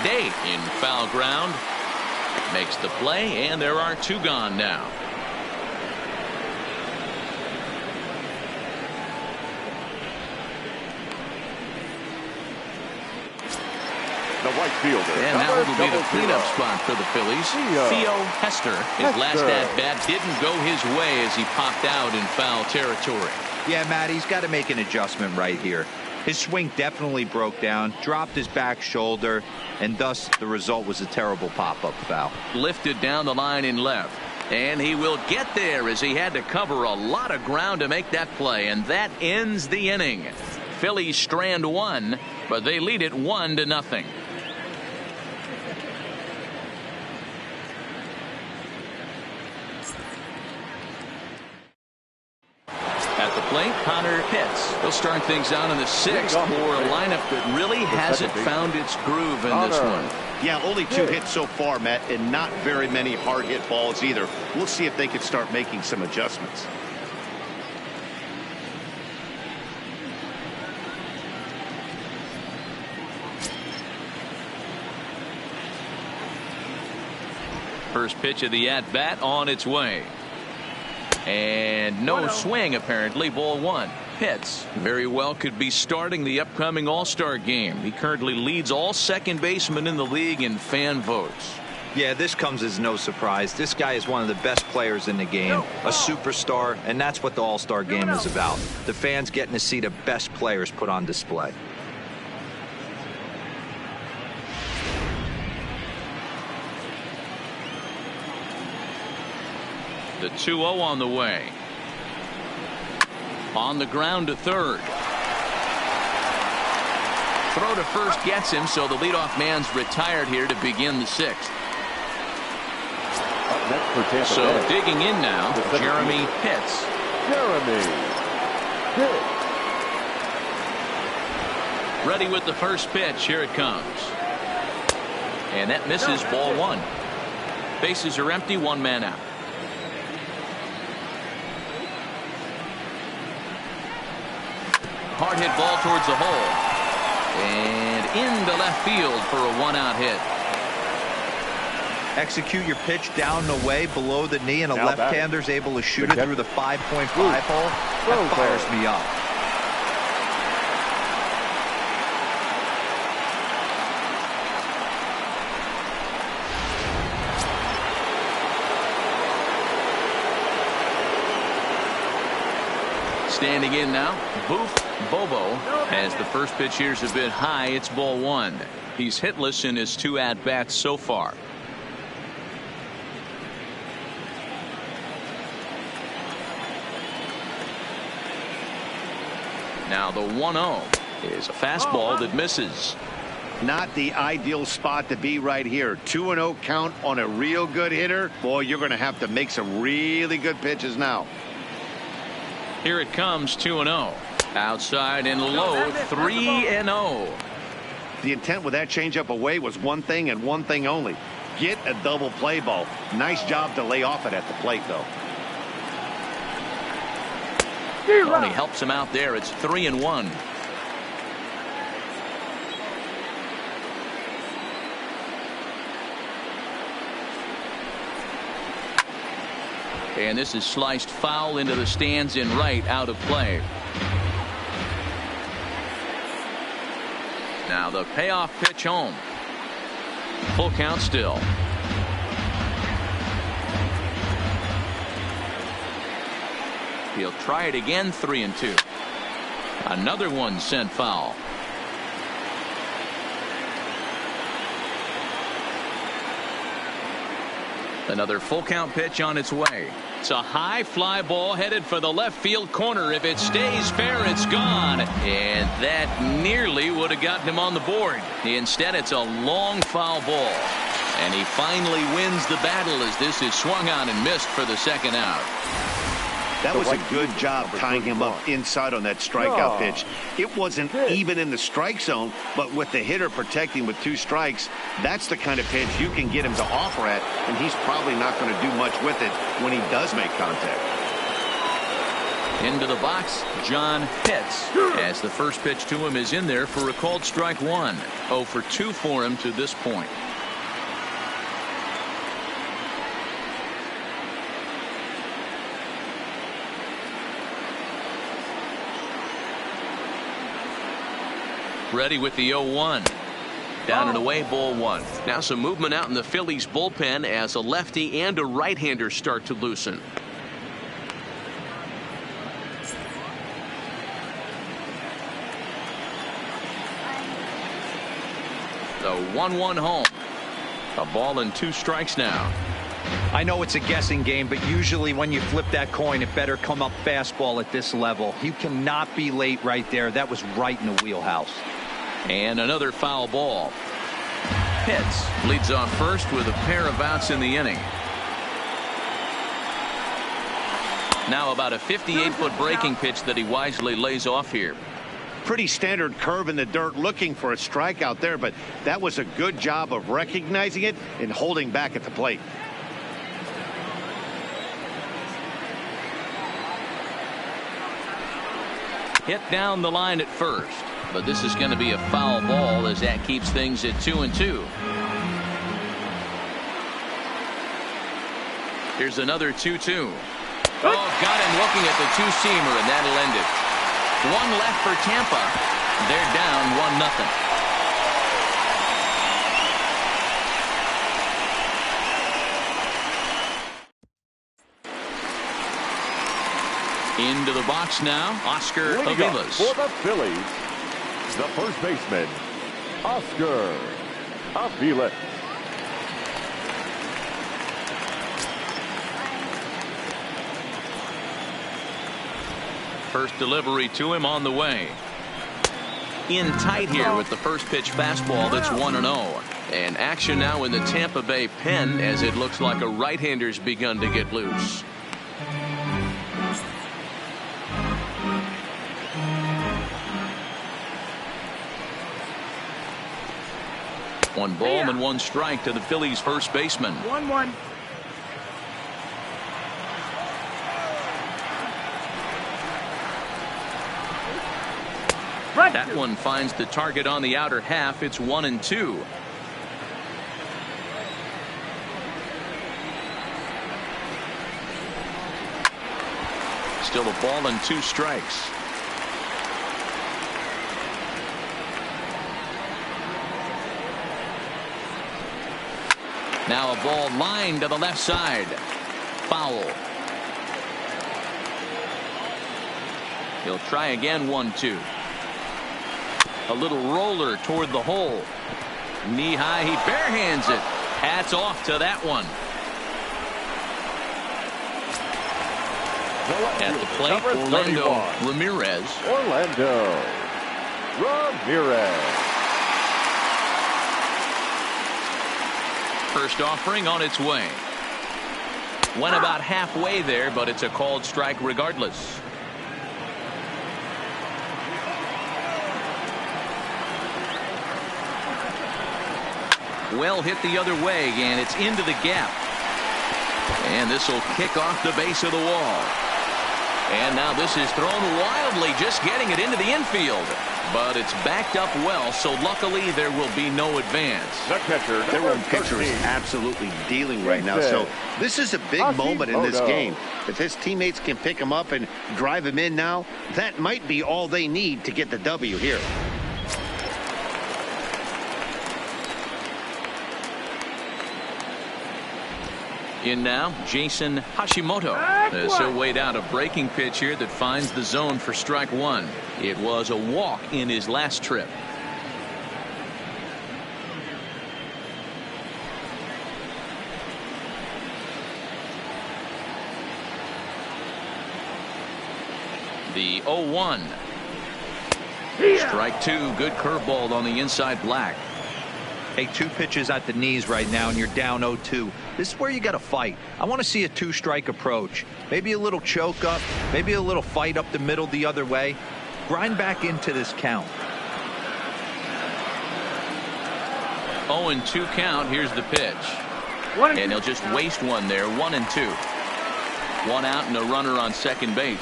Day in foul ground. Makes the play, and there are 2 gone now. The right fielder. And now it'll be the cleanup spot for the Phillies. Theo Hester. His last at-bat didn't go his way as he popped out in foul territory. Yeah, Matt, he's got to make an adjustment right here. His swing definitely broke down, dropped his back shoulder, and thus the result was a terrible pop-up foul. Lifted down the line in left. And he will get there as he had to cover a lot of ground to make that play. And that ends the inning. Phillies strand one, but they lead it 1-0. At the plate, Connor Pitts. He'll start things out in the 6th for a lineup that really hasn't found its groove in this one. Yeah, only 2 hits so far, Matt, and not very many hard hit balls either. We'll see if they can start making some adjustments. First pitch of the at-bat on its way. And no swing, apparently. Ball 1. Pitts very well could be starting the upcoming All-Star game. He currently leads all second basemen in the league in fan votes. Yeah, this comes as no surprise. This guy is one of the best players in the game, a superstar, and that's what the All-Star game is about. The fans getting to see the best players put on display. The 2-0 on the way. On the ground to third. Throw to first gets him, so the leadoff man's retired here to begin the 6th. So digging in now, Jeremy Pitts. Ready with the first pitch. Here it comes. And that misses. Ball 1. Bases are empty. 1 man out. Hard hit ball towards the hole. And into left field for a 1-out hit. Execute your pitch down and away below the knee, and a left-hander's able to shoot it through the 5.5 hole. That fires me up. Standing in now, Boof Bobo. As the first pitch here's a bit high, it's ball 1. He's hitless in his 2 at-bats so far. Now the 1-0 is a fastball that misses. Not the ideal spot to be right here. 2-0 count on a real good hitter. Boy, you're going to have to make some really good pitches now. Here it comes. 2-0. Outside and low. 3-0. The intent with that changeup away was one thing and one thing only. Get a double play ball. Nice job to lay off it at the plate, though. Only helps him out there. It's 3-1. And this is sliced foul into the stands in right, out of play. Now the payoff pitch home. Full count still. He'll try it again. 3-2. Another one sent foul. Another full count pitch on its way. It's a high fly ball headed for the left field corner. If it stays fair, it's gone. And that nearly would have gotten him on the board. Instead, it's a long foul ball. And he finally wins the battle as this is swung on and missed for the 2nd out. That was a good job tying him up inside on that strikeout pitch. It wasn't even in the strike zone, but with the hitter protecting with 2 strikes, that's the kind of pitch you can get him to offer at, and he's probably not going to do much with it when he does make contact. Into the box, John Pitts, as the first pitch to him is in there for a called strike 1. 0 for 2 for him to this point. Ready with the 0-1. Down and away, ball 1. Now some movement out in the Phillies bullpen as a lefty and a right-hander start to loosen. 1-1 home. A ball and 2 strikes now. I know it's a guessing game, but usually when you flip that coin, it better come up fastball at this level. You cannot be late right there. That was right in the wheelhouse. And another foul ball. Pitts leads off first with a pair of outs in the inning. Now about a 58-foot breaking pitch that he wisely lays off here. Pretty standard curve in the dirt, looking for a strikeout there, but that was a good job of recognizing it and holding back at the plate. Hit down the line at first, but this is going to be a foul ball as that keeps things at 2-2. Here's another 2-2. Oh, got him looking at the two-seamer, and that'll end it. One left for Tampa. They're down 1-0. Into the box now, Oscar Aviles. For the Phillies, the first baseman, Oscar Aviles. First delivery to him on the way. In tight here with the first pitch fastball that's 1-0. And action now in the Tampa Bay pen as it looks like a right-hander's begun to get loose. One ball and 1 strike to the Phillies first baseman. 1-1. That one finds the target on the outer half. It's 1-2. Still a ball and 2 strikes. Now a ball lined to the left side. Foul. He'll try again. 1-2. A little roller toward the hole. Knee high, he barehands it. Hats off to that one. At the plate, Orlando Ramirez. Orlando Ramirez. First offering on its way. Went about halfway there, but it's a called strike regardless. Well hit the other way, and it's into the gap. And this will kick off the base of the wall. And now this is thrown wildly, just getting it into the infield. But it's backed up well, so luckily there will be no advance. The catcher, Their own pitcher is absolutely dealing right now. So this is a big moment in this game. If his teammates can pick him up and drive him in now, that might be all they need to get the W here. In now, Jason Hashimoto. As he'll wait out a breaking pitch here that finds the zone for strike 1. It was a walk in his last trip. The 0-1. Strike 2. Good curveball on the inside black. Hey, 2 pitches at the knees right now, and you're down 0-2. This is where you got to fight. I want to see a 2-strike approach. Maybe a little choke up, maybe a little fight up the middle the other way. Grind back into this count. 0-2 count. Here's the pitch. And he'll just waste one there. 1-2. 1 out and a runner on second base.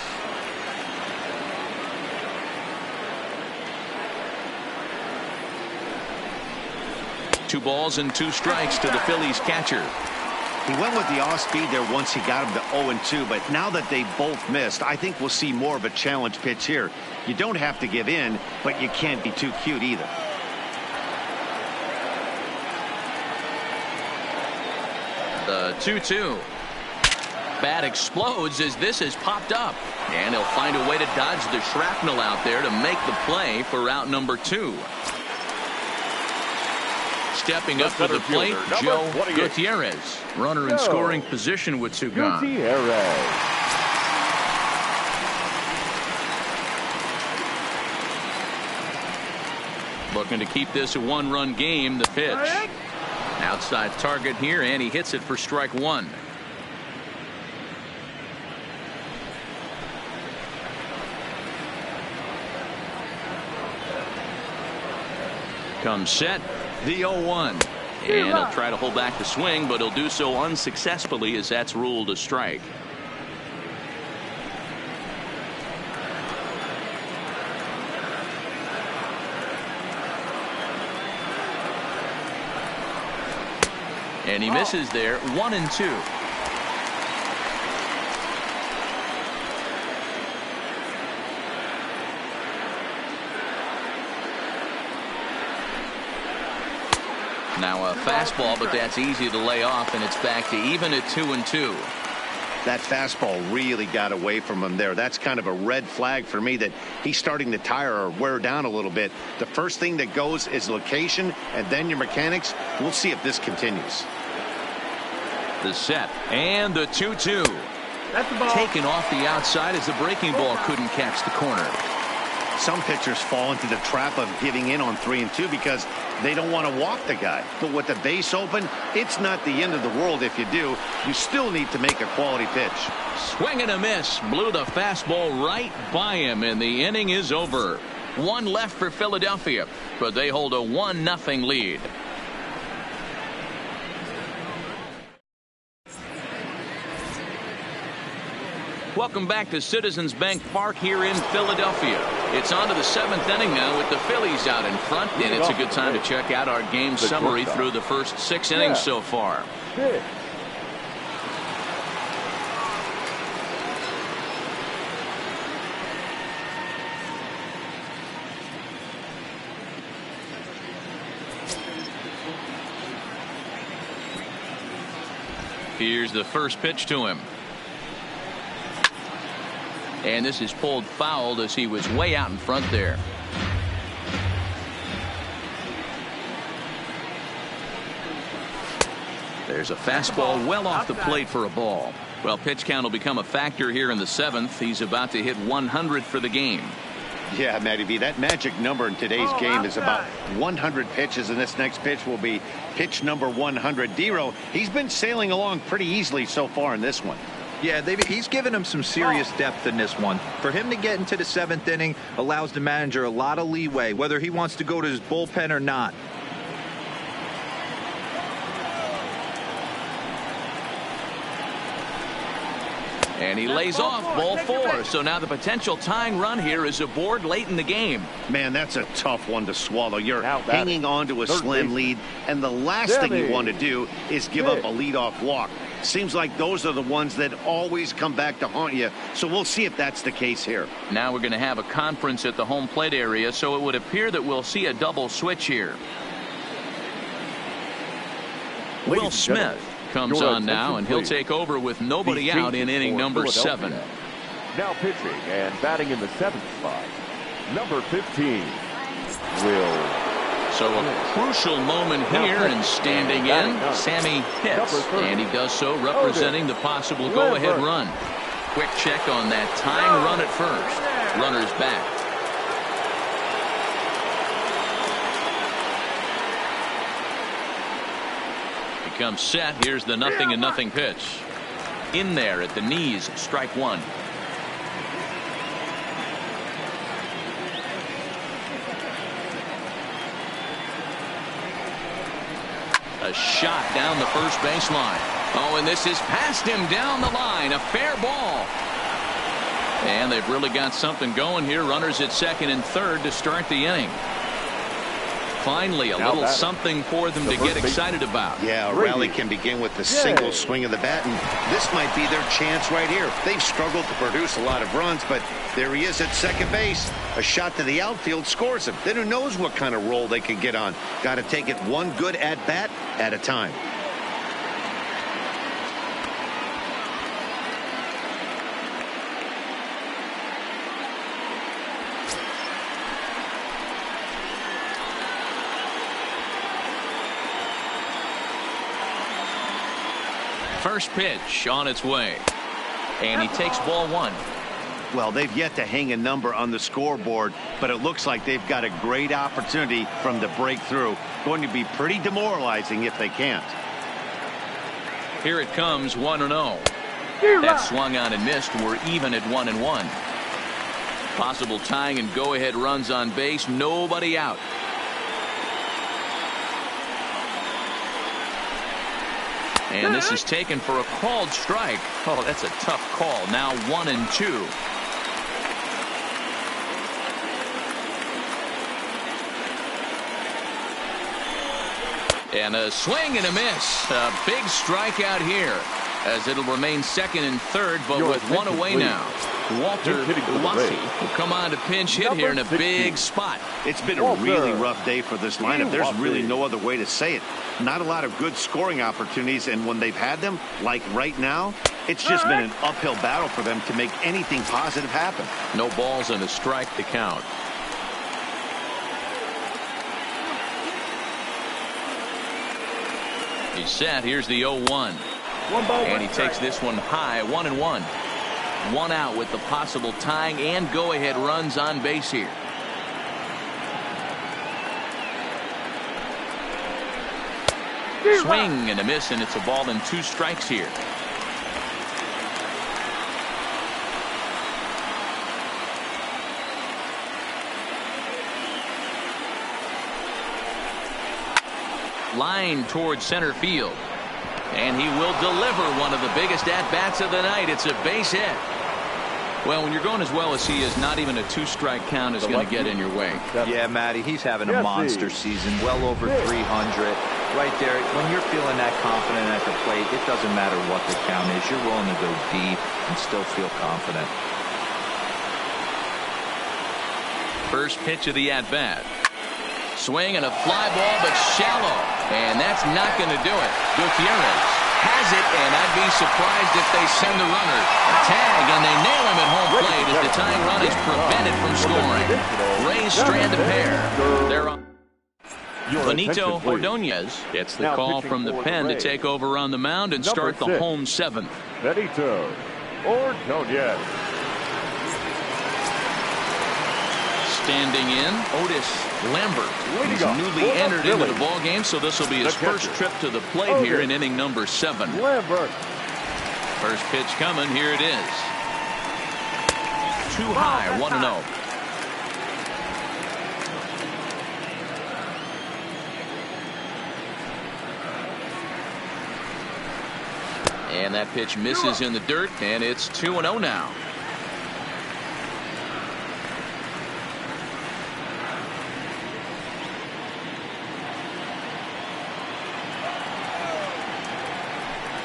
Two balls and 2 strikes to the Phillies catcher. He went with the off-speed there once he got him to 0-2, but now that they both missed, I think we'll see more of a challenge pitch here. You don't have to give in, but you can't be too cute either. The 2-2. Bat explodes as this has popped up. And he'll find a way to dodge the shrapnel out there to make the play for out number 2. stepping up to the plate, Joe Gutierrez. Runner in scoring position with two gone. Gutierrez. Looking to keep this a one-run game. The pitch. Outside target here, and he hits it for strike one. Comes set, the 0-1. And he'll try to hold back the swing, but he'll do so unsuccessfully as that's ruled a strike. And he misses there, 1-2. Now a fastball, but that's easy to lay off, and it's back to even at 2-2. That fastball really got away from him there. That's kind of a red flag for me that he's starting to tire or wear down a little bit. The first thing that goes is location and then your mechanics. We'll see if this continues. The set and the 2-2. That's the ball. Taken off the outside as the breaking ball couldn't catch the corner. Some pitchers fall into the trap of giving in on 3-2 because they don't want to walk the guy. But with the base open, it's not the end of the world if you do. You still need to make a quality pitch. Swing and a miss. Blew the fastball right by him, and the inning is over. One left for Philadelphia, but they hold a 1-0 lead. Welcome back to Citizens Bank Park here in Philadelphia. It's on to the 7th inning now with the Phillies out in front, and it's a good time to check out our game summary through the first 6 innings so far. Here's the first pitch to him. And this is pulled foul as he was way out in front there. There's a fastball well off the plate for a ball. Well, pitch count will become a factor here in the 7th. He's about to hit 100 for the game. Yeah, Matty V, that magic number in today's game is about 100 pitches, and this next pitch will be pitch number 100. Dero, he's been sailing along pretty easily so far in this one. Yeah, he's given him some serious depth in this one. For him to get into the 7th inning allows the manager a lot of leeway, whether he wants to go to his bullpen or not. And he lays off ball 4. So now the potential tying run here is aboard late in the game. Man, that's a tough one to swallow. You're hanging on to a slim lead, and the last thing you want to do is give up a leadoff walk. Seems like those are the ones that always come back to haunt you. So we'll see if that's the case here. Now we're going to have a conference at the home plate area, so it would appear that we'll see a double switch here. Will Smith comes on now, and he'll take over with nobody out in inning number 7. Now pitching and batting in the 7th spot, number 15, Will. So a crucial moment here, and standing in, Sammy hits, and he does so representing the possible go-ahead run. Quick check on that tying run at first. Runner's back. He comes set. Here's the 0-0 pitch. In there at the knees, strike one. A shot down the first baseline. Oh, and this is past him down the line. A fair ball. And they've really got something going here. Runners at second and third to start the inning. Finally, a little something for them to get excited about. Yeah, a rally can begin with a single swing of the bat, and this might be their chance right here. They've struggled to produce a lot of runs, but there he is at second base. A shot to the outfield scores him. Then who knows what kind of roll they can get on. Got to take it one good at-bat at a time. First pitch on its way. And he takes ball one. Well, they've yet to hang a number on the scoreboard, but it looks like they've got a great opportunity from the breakthrough. Going to be pretty demoralizing if they can't. Here it comes, 1-0. That swung on and missed. We're even at 1-1. Possible tying and go-ahead runs on base. Nobody out. And this is taken for a called strike. Oh, that's a tough call. Now 1-2. And a swing and a miss. A big strikeout here, as it'll remain second and third, but with one away now. Walter Uwasi will come on to pinch hit here in a big spot. It's been a really rough day for this lineup. There's really no other way to say it. Not a lot of good scoring opportunities, and when they've had them, like right now, it's just been an uphill battle for them to make anything positive happen. No balls and a strike to count. He's set. Here's the 0-1. And he takes this one high, 1-1. One out with the possible tying and go-ahead runs on base here. Swing and a miss, and it's a ball and 2 strikes here. Line towards center field. And he will deliver one of the biggest at-bats of the night. It's a base hit. Well, when you're going as well as he is, not even a 2-strike count is going to get in your way. Yeah, Matty, he's having a monster season, well over 300. Right there, when you're feeling that confident at the plate, it doesn't matter what the count is. You're willing to go deep and still feel confident. First pitch of the at-bat. Swing and a fly ball, but shallow. And that's not going to do it. Gutierrez has it, and I'd be surprised if they send the runner. A tag, and they nail him at home plate as the tying run is prevented from scoring. Rays strand a pair. They're on. Benito Ordonez gets the call from the pen to take over on the mound and start the home 7th. Benito Ordonez. Standing in, Otis Lambert. He's newly entered into the ball game, so this will be his first trip to the plate here in inning number 7. Lambert. First pitch coming. Here it is. Too high, 1-0. And that pitch misses in the dirt, and it's 2-0 now.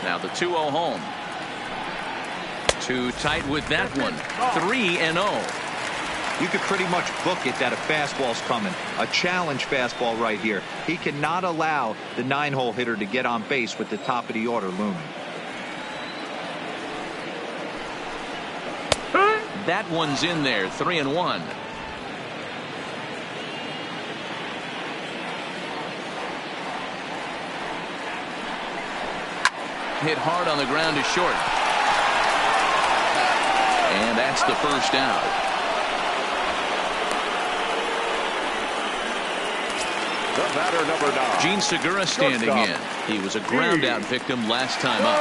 Now the 2-0 home. Too tight with that one. 3-0. You could pretty much book it that a fastball's coming. A challenge fastball right here. He cannot allow the 9-hole hitter to get on base with the top of the order looming. That one's in there. 3-1. Hit hard on the ground to short. And that's the first out. The batter, number 9. Gene Segura standing in. He was a ground out victim last time up.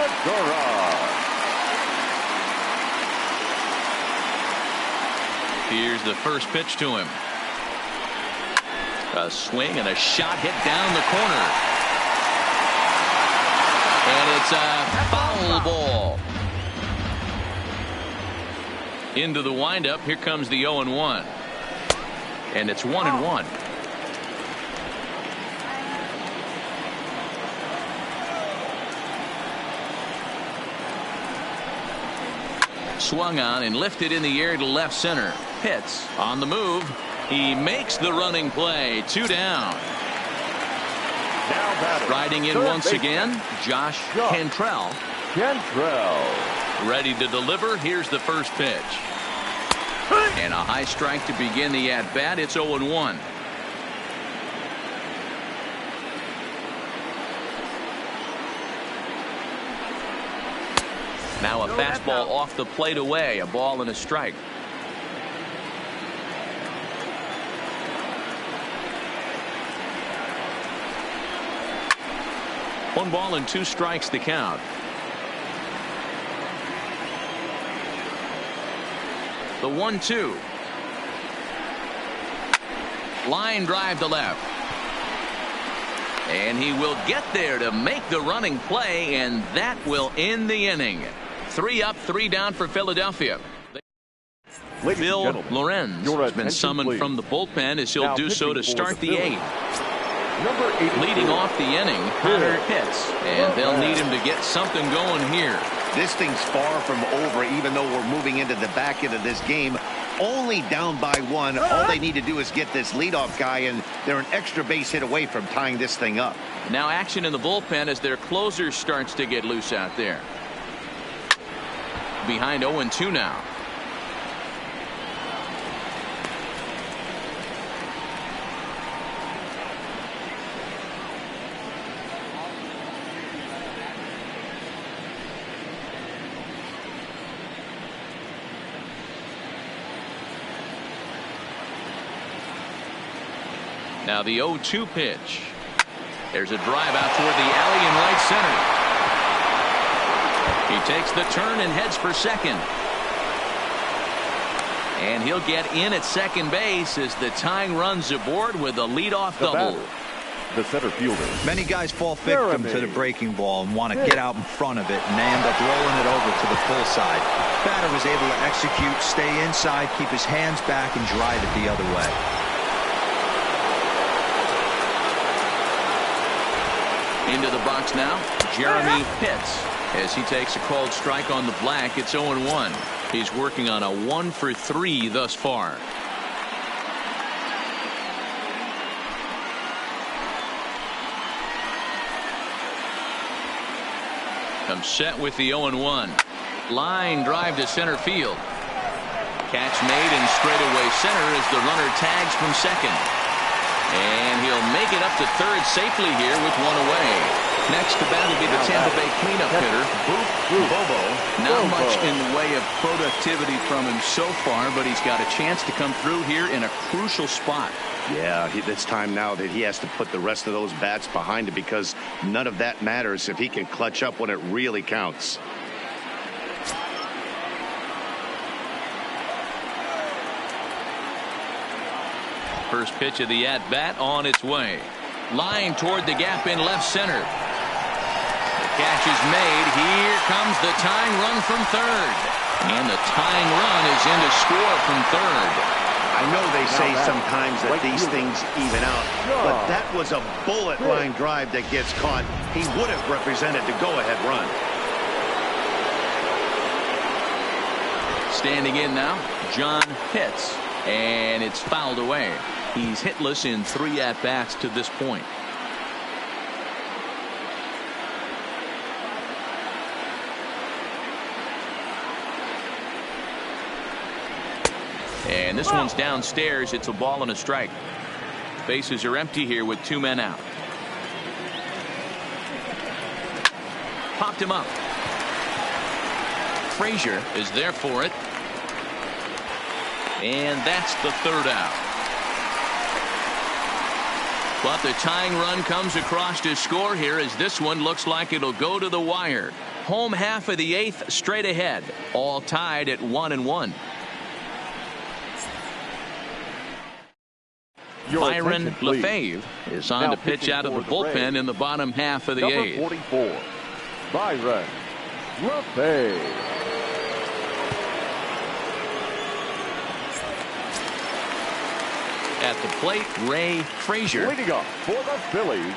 Here's the first pitch to him. A swing and a shot hit down the corner. And it's a foul ball. Into the windup. Here comes the 0-1. And it's 1-1. Swung on and lifted in the air to left center. Hits on the move. He makes the running play. 2 down. Riding in once again, Josh Cantrell. Ready to deliver. Here's the first pitch. And a high strike to begin the at-bat. It's 0-1. Now a fastball off the plate away. A ball and a strike. One ball and 2 strikes to count. The 1-2. Line drive to left. And he will get there to make the running play, and that will end the inning. 3 up, 3 down for Philadelphia. Phil Lorenz has been summoned from the bullpen as he'll do so to start the 8th. Leading off the inning, Hunter hits, and they'll need him to get something going here. This thing's far from over, even though we're moving into the back end of this game. Only down by 1. All they need to do is get this leadoff guy, and they're an extra base hit away from tying this thing up. Now action in the bullpen as their closer starts to get loose out there. Behind 0-2 now. Now the 0-2 pitch. There's a drive out toward the alley in right center. He takes the turn and heads for second. And he'll get in at second base as the tying run's aboard with a leadoff double. The center fielder. Many guys fall victim to the breaking ball and want to get out in front of it, and they end up rolling it over to the pull side. Batter was able to execute, stay inside, keep his hands back, and drive it the other way. Into the box now, Jeremy Pitts. As he takes a called strike on the black, it's 0-1. He's working on a 1-for-3 thus far. Comes set with the 0-1. Line drive to center field. Catch made in straightaway center as the runner tags from second. And he'll make it up to third safely here with 1 away. Next to bat will be the Tampa Bay cleanup hitter, Bobo. Not much in the way of productivity from him so far, but he's got a chance to come through here in a crucial spot. Yeah, it's time now that he has to put the rest of those bats behind it, because none of that matters if he can clutch up when it really counts. First pitch of the at-bat on its way. Line toward the gap in left center. The catch is made. Here comes the tying run from third. And the tying run is in to score from third. I know they say sometimes that these things even out, but that was a bullet line drive that gets caught. He would have represented the go-ahead run. Standing in now, John Pitts. And it's fouled away. He's hitless in 3 at-bats to this point. And this one's downstairs. It's a ball and a strike. Bases are empty here with 2 men out. Popped him up. Frazier is there for it. And that's the 3rd out. But the tying run comes across to score here as this one looks like it'll go to the wire. Home half of the 8th straight ahead. All tied at 1-1. Byron LaFave is on to pitch out of the bullpen in the bottom half of the 8th. Number 44, Byron LaFave. At the plate, Ray Frazier. Leading up for the Phillies,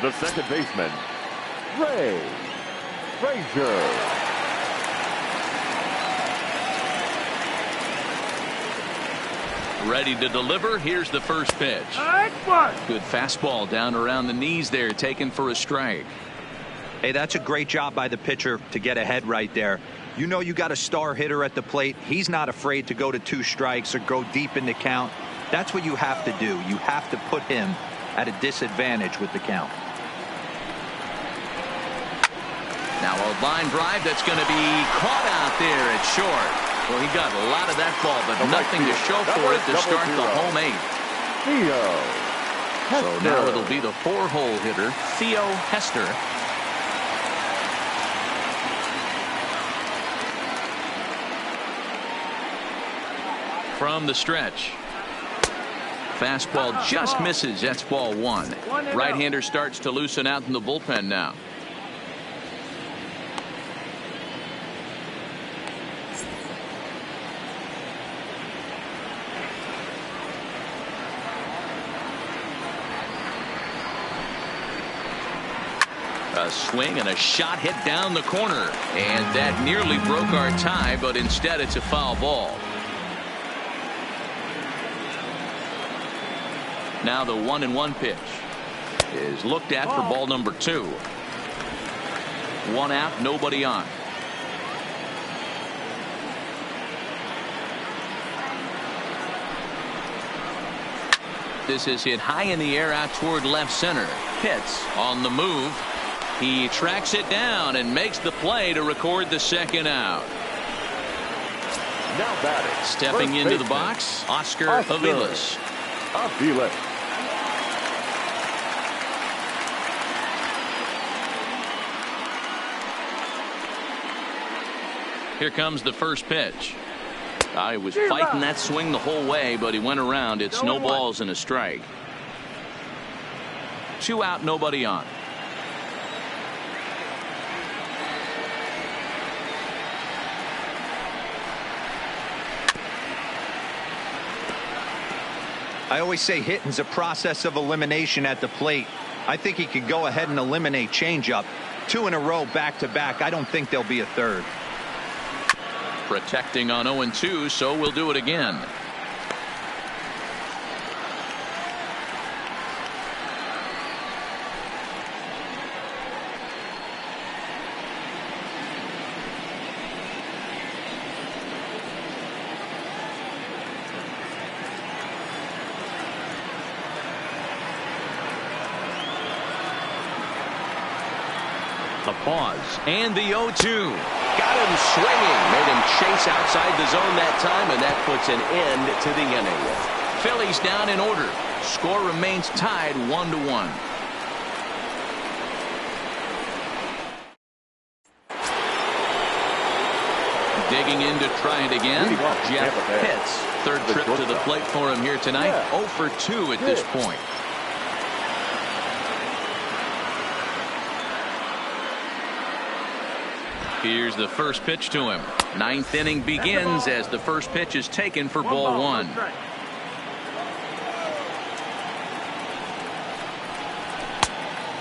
the second baseman, Ray Frazier. Ready to deliver. Here's the first pitch. Good fastball down around the knees there, taken for a strike. Hey, that's a great job by the pitcher to get ahead right there. You know you got a star hitter at the plate. He's not afraid to go to 2 strikes or go deep in the count. That's what you have to do. You have to put him at a disadvantage with the count. Now a line drive that's going to be caught out there at short. Well, he got a lot of that ball, but nothing to show for it to start the home 8. So now it'll be the 4-hole hitter, Theo Hester. From the stretch. Fastball just misses. That's ball 1. Right-hander starts to loosen out in the bullpen now. A swing and a shot hit down the corner, and that nearly broke our tie, but instead it's a foul ball. Now the 1-1 pitch is looked at for ball number 2. 1 out, nobody on. This is hit high in the air out toward left center. Pitts on the move. He tracks it down and makes the play to record the 2nd out. Now batting. Stepping into the box, Oscar Aviles. Here comes the first pitch. He was fighting that swing the whole way, but he went around. It's no balls and a strike. 2 out, nobody on. I always say hitting's a process of elimination at the plate. I think he could go ahead and eliminate changeup. 2 in a row back to back. I don't think there'll be a third. Protecting on 0-2, so we'll do it again. A pause and the 0-2. Got him swinging. Made him chase outside the zone that time, and that puts an end to the inning. Phillies down in order. Score remains tied 1-1. Digging in to try it again. Jeff Pitts. Third trip to the plate for him here tonight. 0 for 2 at this point. Here's the first pitch to him. 9th inning begins as the first pitch is taken for ball 1.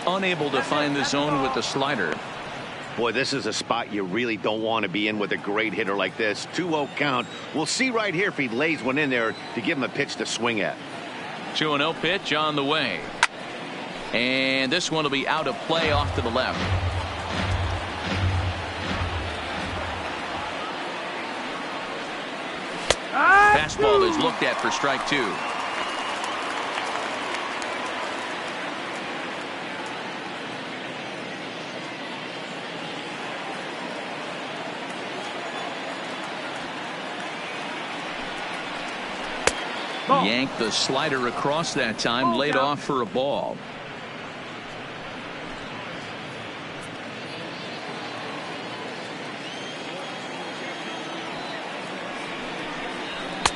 Unable to find the zone with the slider. Boy, this is a spot you really don't want to be in with a great hitter like this. 2-0 count. We'll see right here if he lays one in there to give him a pitch to swing at. 2-0 pitch on the way. And this one will be out of play off to the left. Fastball is looked at for strike 2. Yanked the slider across that time, laid off for a ball.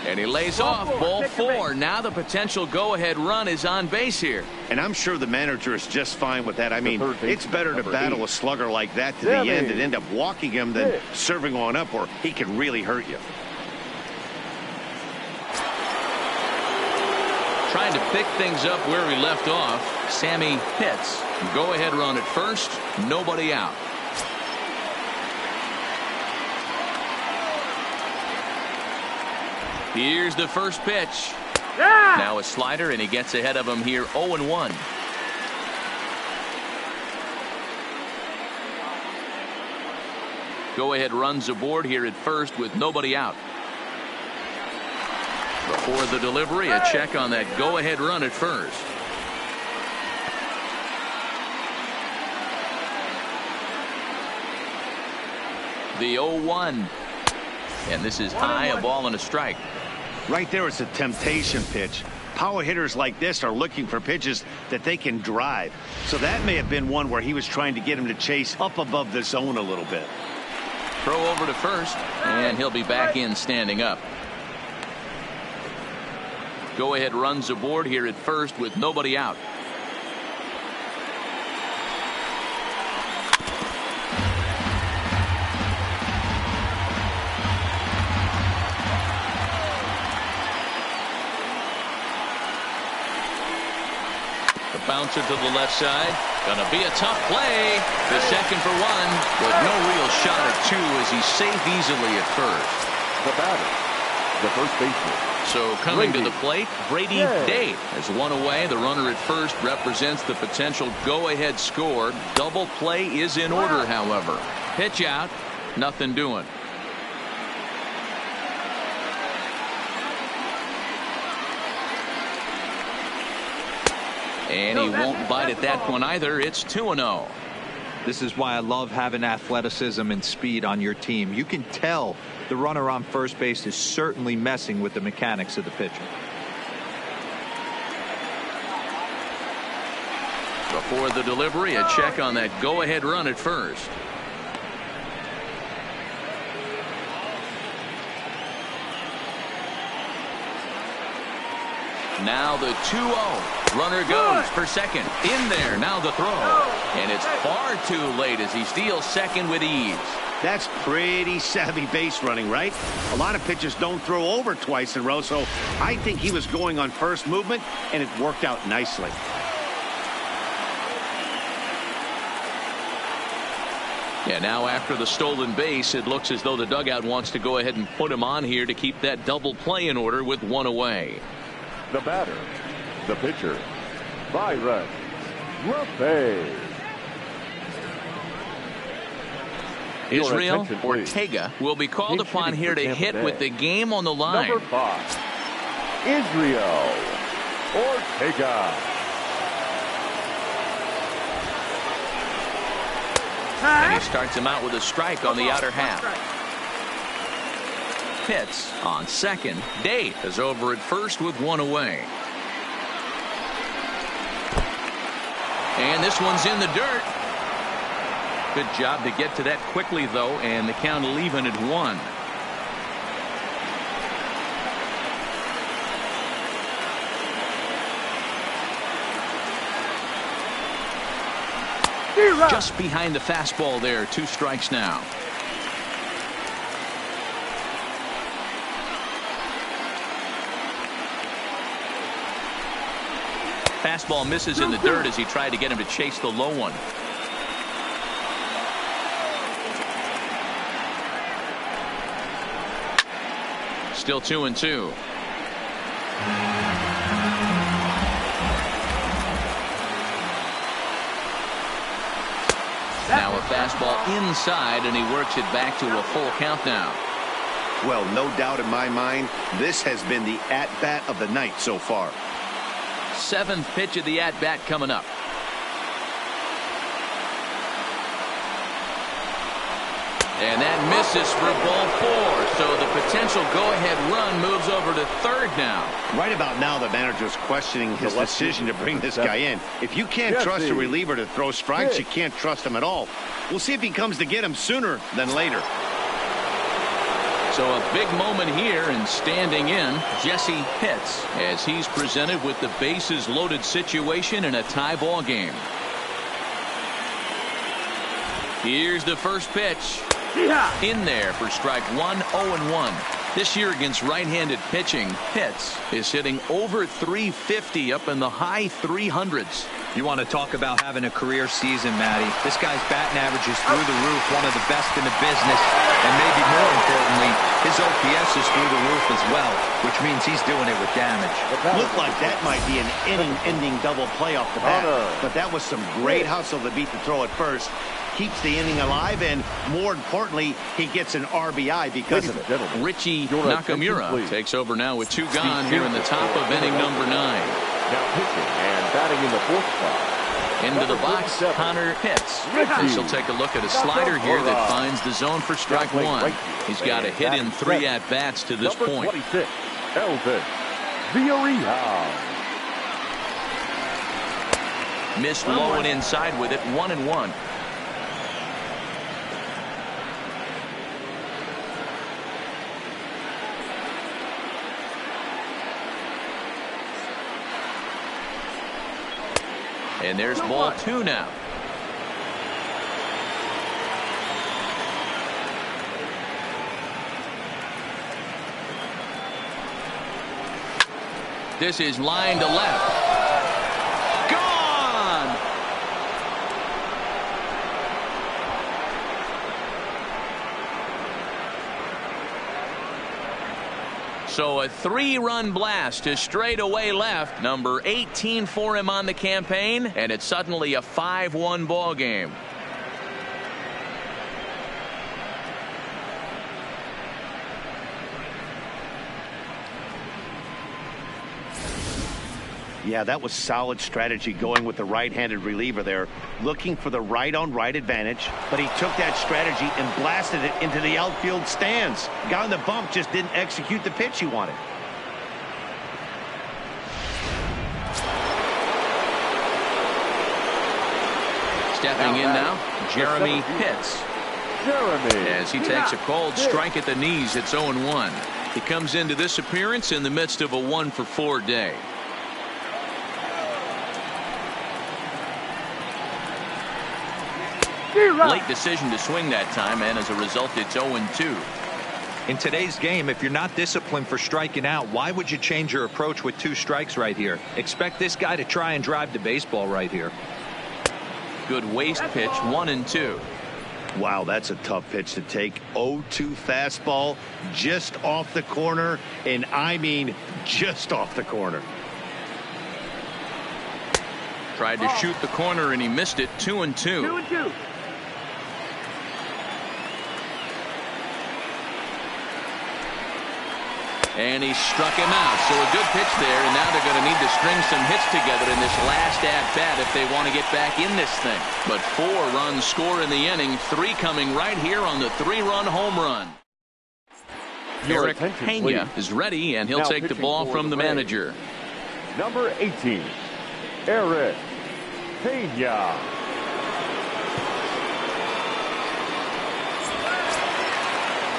And he lays off. Ball 4. Now the potential go-ahead run is on base here. And I'm sure the manager is just fine with that. I mean, it's better to battle a slugger like that to the end and end up walking him than serving on up, or he can really hurt you. Trying to pick things up where we left off. Sammy Pitts. Go-ahead run at first. Nobody out. Here's the first pitch. Now a slider, and he gets ahead of him here. 0-1. Go-ahead runs aboard here at first with nobody out. Before the delivery, a check on that go-ahead run at first. The 0-1. And this is high, a ball and a strike. Right there, it's a temptation pitch. Power hitters like this are looking for pitches that they can drive. So that may have been one where he was trying to get him to chase up above the zone a little bit. Throw over to first, and he'll be back in standing up. Go ahead runs aboard here at first with nobody out. Bouncer to the left side. Gonna be a tough play. The second for one, with no real shot at two as he's safe easily at first. The batter, the first baseman. So coming to the plate, Brady Day. Day. There's one away. The runner at first represents the potential go-ahead score. Double play is in order, however. Pitch out, nothing doing. And he won't bite at that one either. It's 2-0. This is why I love having athleticism and speed on your team. You can tell the runner on first base is certainly messing with the mechanics of the pitcher. Before the delivery, a check on that go-ahead run at first. Now the 2-0. Runner goes for second. In there. Now the throw. And it's far too late as he steals second with ease. That's pretty savvy base running, right? A lot of pitchers don't throw over twice in a row, so I think he was going on first movement, and it worked out nicely. Yeah, now after the stolen base, it looks as though the dugout wants to go ahead and put him on here to keep that double play in order with one away. The batter, the pitcher, Byron Lopez. Israel Ortega will be called upon here to hit with the game on the line. Number 5, Israel Ortega. And he starts him out with a strike on the outer half. Pitts on second. Day is over at first with one away. And this one's in the dirt. Good job to get to that quickly, though, and the count will even at 1. Just behind the fastball there. 2 strikes now. Fastball misses in the dirt as he tried to get him to chase the low one. Still 2-2. Now a fastball inside, and he works it back to a full count now. Well, no doubt in my mind, this has been the at-bat of the night so far. 7th pitch of the at-bat coming up. And that misses for ball 4. So the potential go-ahead run moves over to third now. Right about now, the manager's questioning his decision to bring this guy in. If you can't trust a reliever to throw strikes, you can't trust him at all. We'll see if he comes to get him sooner than later. So a big moment here, and standing in, Jesse Pitts, as he's presented with the bases loaded situation in a tie ball game. Here's the first pitch. In there for strike 1, 0-1. This year against right-handed pitching, Pitts is hitting over 350 up in the high 300s. You want to talk about having a career season, Matty. This guy's batting average is through the roof, one of the best in the business, and maybe more importantly, his OPS is through the roof as well, which means he's doing it with damage. Looked like that might be an inning-ending double play off the bat, but that was some great hustle to beat the throw at first. Keeps the inning alive, and more importantly, he gets an RBI because of it. Richie Nakamura takes over now with 2 gone here in the top of inning number 9. Now pitching and batting in the 4th spot, Into the box, Connor Pitts. This will take a look at a slider here that finds the zone for strike one. He's got a hit in 3 at-bats to this point. 26, Elvis Villarreal. Missed low and inside with it, 1-1. And there's ball 2 now. This is line to left. Gone! So a 3-run blast to straightaway left. Number 18 for him on the campaign, and it's suddenly a 5-1 ball game. Yeah, that was solid strategy going with the right-handed reliever there, looking for the right-on-right advantage, but he took that strategy and blasted it into the outfield stands. Guy on the bump just didn't execute the pitch he wanted. Stepping in now, Jeremy Pitts. As he takes a cold strike at the knees, it's 0-1. He comes into this appearance in the midst of a 1-for-4 day. Late decision to swing that time, and as a result, it's 0-2. In today's game, if you're not disciplined for striking out, why would you change your approach with 2 strikes right here? Expect this guy to try and drive the baseball right here. Good waist pitch, 1-2. Wow, that's a tough pitch to take. 0-2 fastball just off the corner, and I mean just off the corner. Tried to shoot the corner, and he missed it, 2-2. 2-2. And he struck him out. So a good pitch there, and now they're going to need to string some hits together in this last at-bat if they want to get back in this thing. But 4 runs score in the inning, 3 coming right here on the 3-run home run. Eric Pena is ready, and he'll take the ball from the manager. Number 18, Eric Pena.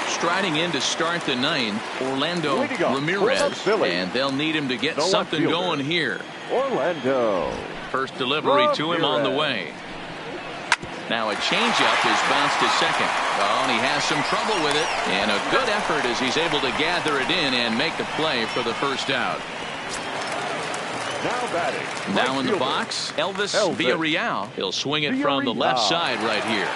Striding in to start the 9th, Orlando Ramirez, and they'll need him to get something going here. Orlando. First delivery to him on the way. Now a changeup is bounced to second. Oh, and he has some trouble with it, and a good effort as he's able to gather it in and make the play for the first out. Now batting. Now in the box, Elvis Villarreal. He'll swing it from the left side right here.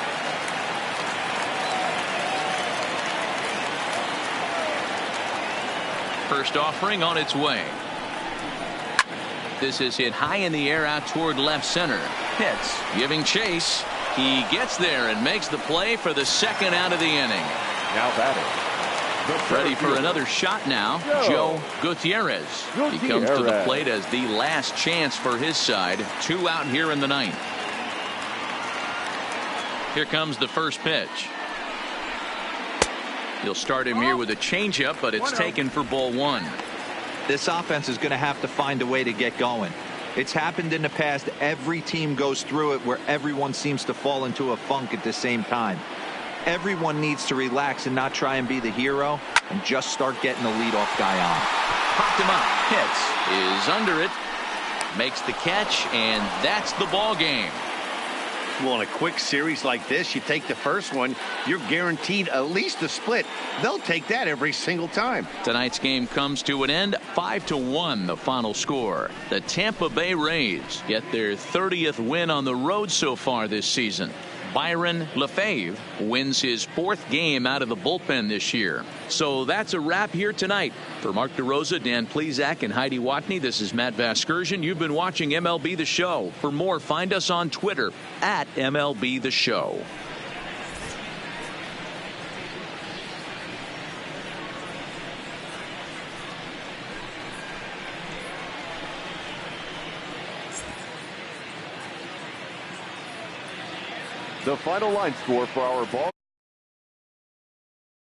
First offering on its way. This is hit high in the air out toward left center. Pitts giving chase. He gets there and makes the play for the second out of the inning. Now batting. Ready for another shot now, Joe Gutierrez. He comes to the plate as the last chance for his side. 2 out here in the 9th. Here comes the first pitch. He'll start him here with a changeup, but it's taken for ball 1. This offense is going to have to find a way to get going. It's happened in the past. Every team goes through it where everyone seems to fall into a funk at the same time. Everyone needs to relax and not try and be the hero and just start getting the leadoff guy on. Popped him up. Pitts is under it. Makes the catch, and that's the ball game. Well, in a quick series like this, you take the first one, you're guaranteed at least a split. They'll take that every single time. Tonight's game comes to an end, 5-1 the final score. The Tampa Bay Rays get their 30th win on the road so far this season. Byron Lefebvre wins his 4th game out of the bullpen this year. So that's a wrap here tonight. For Mark DeRosa, Dan Plesac, and Heidi Watney, this is Matt Vasgersian. You've been watching MLB The Show. For more, find us on Twitter at MLB The Show. The final line score for our ball.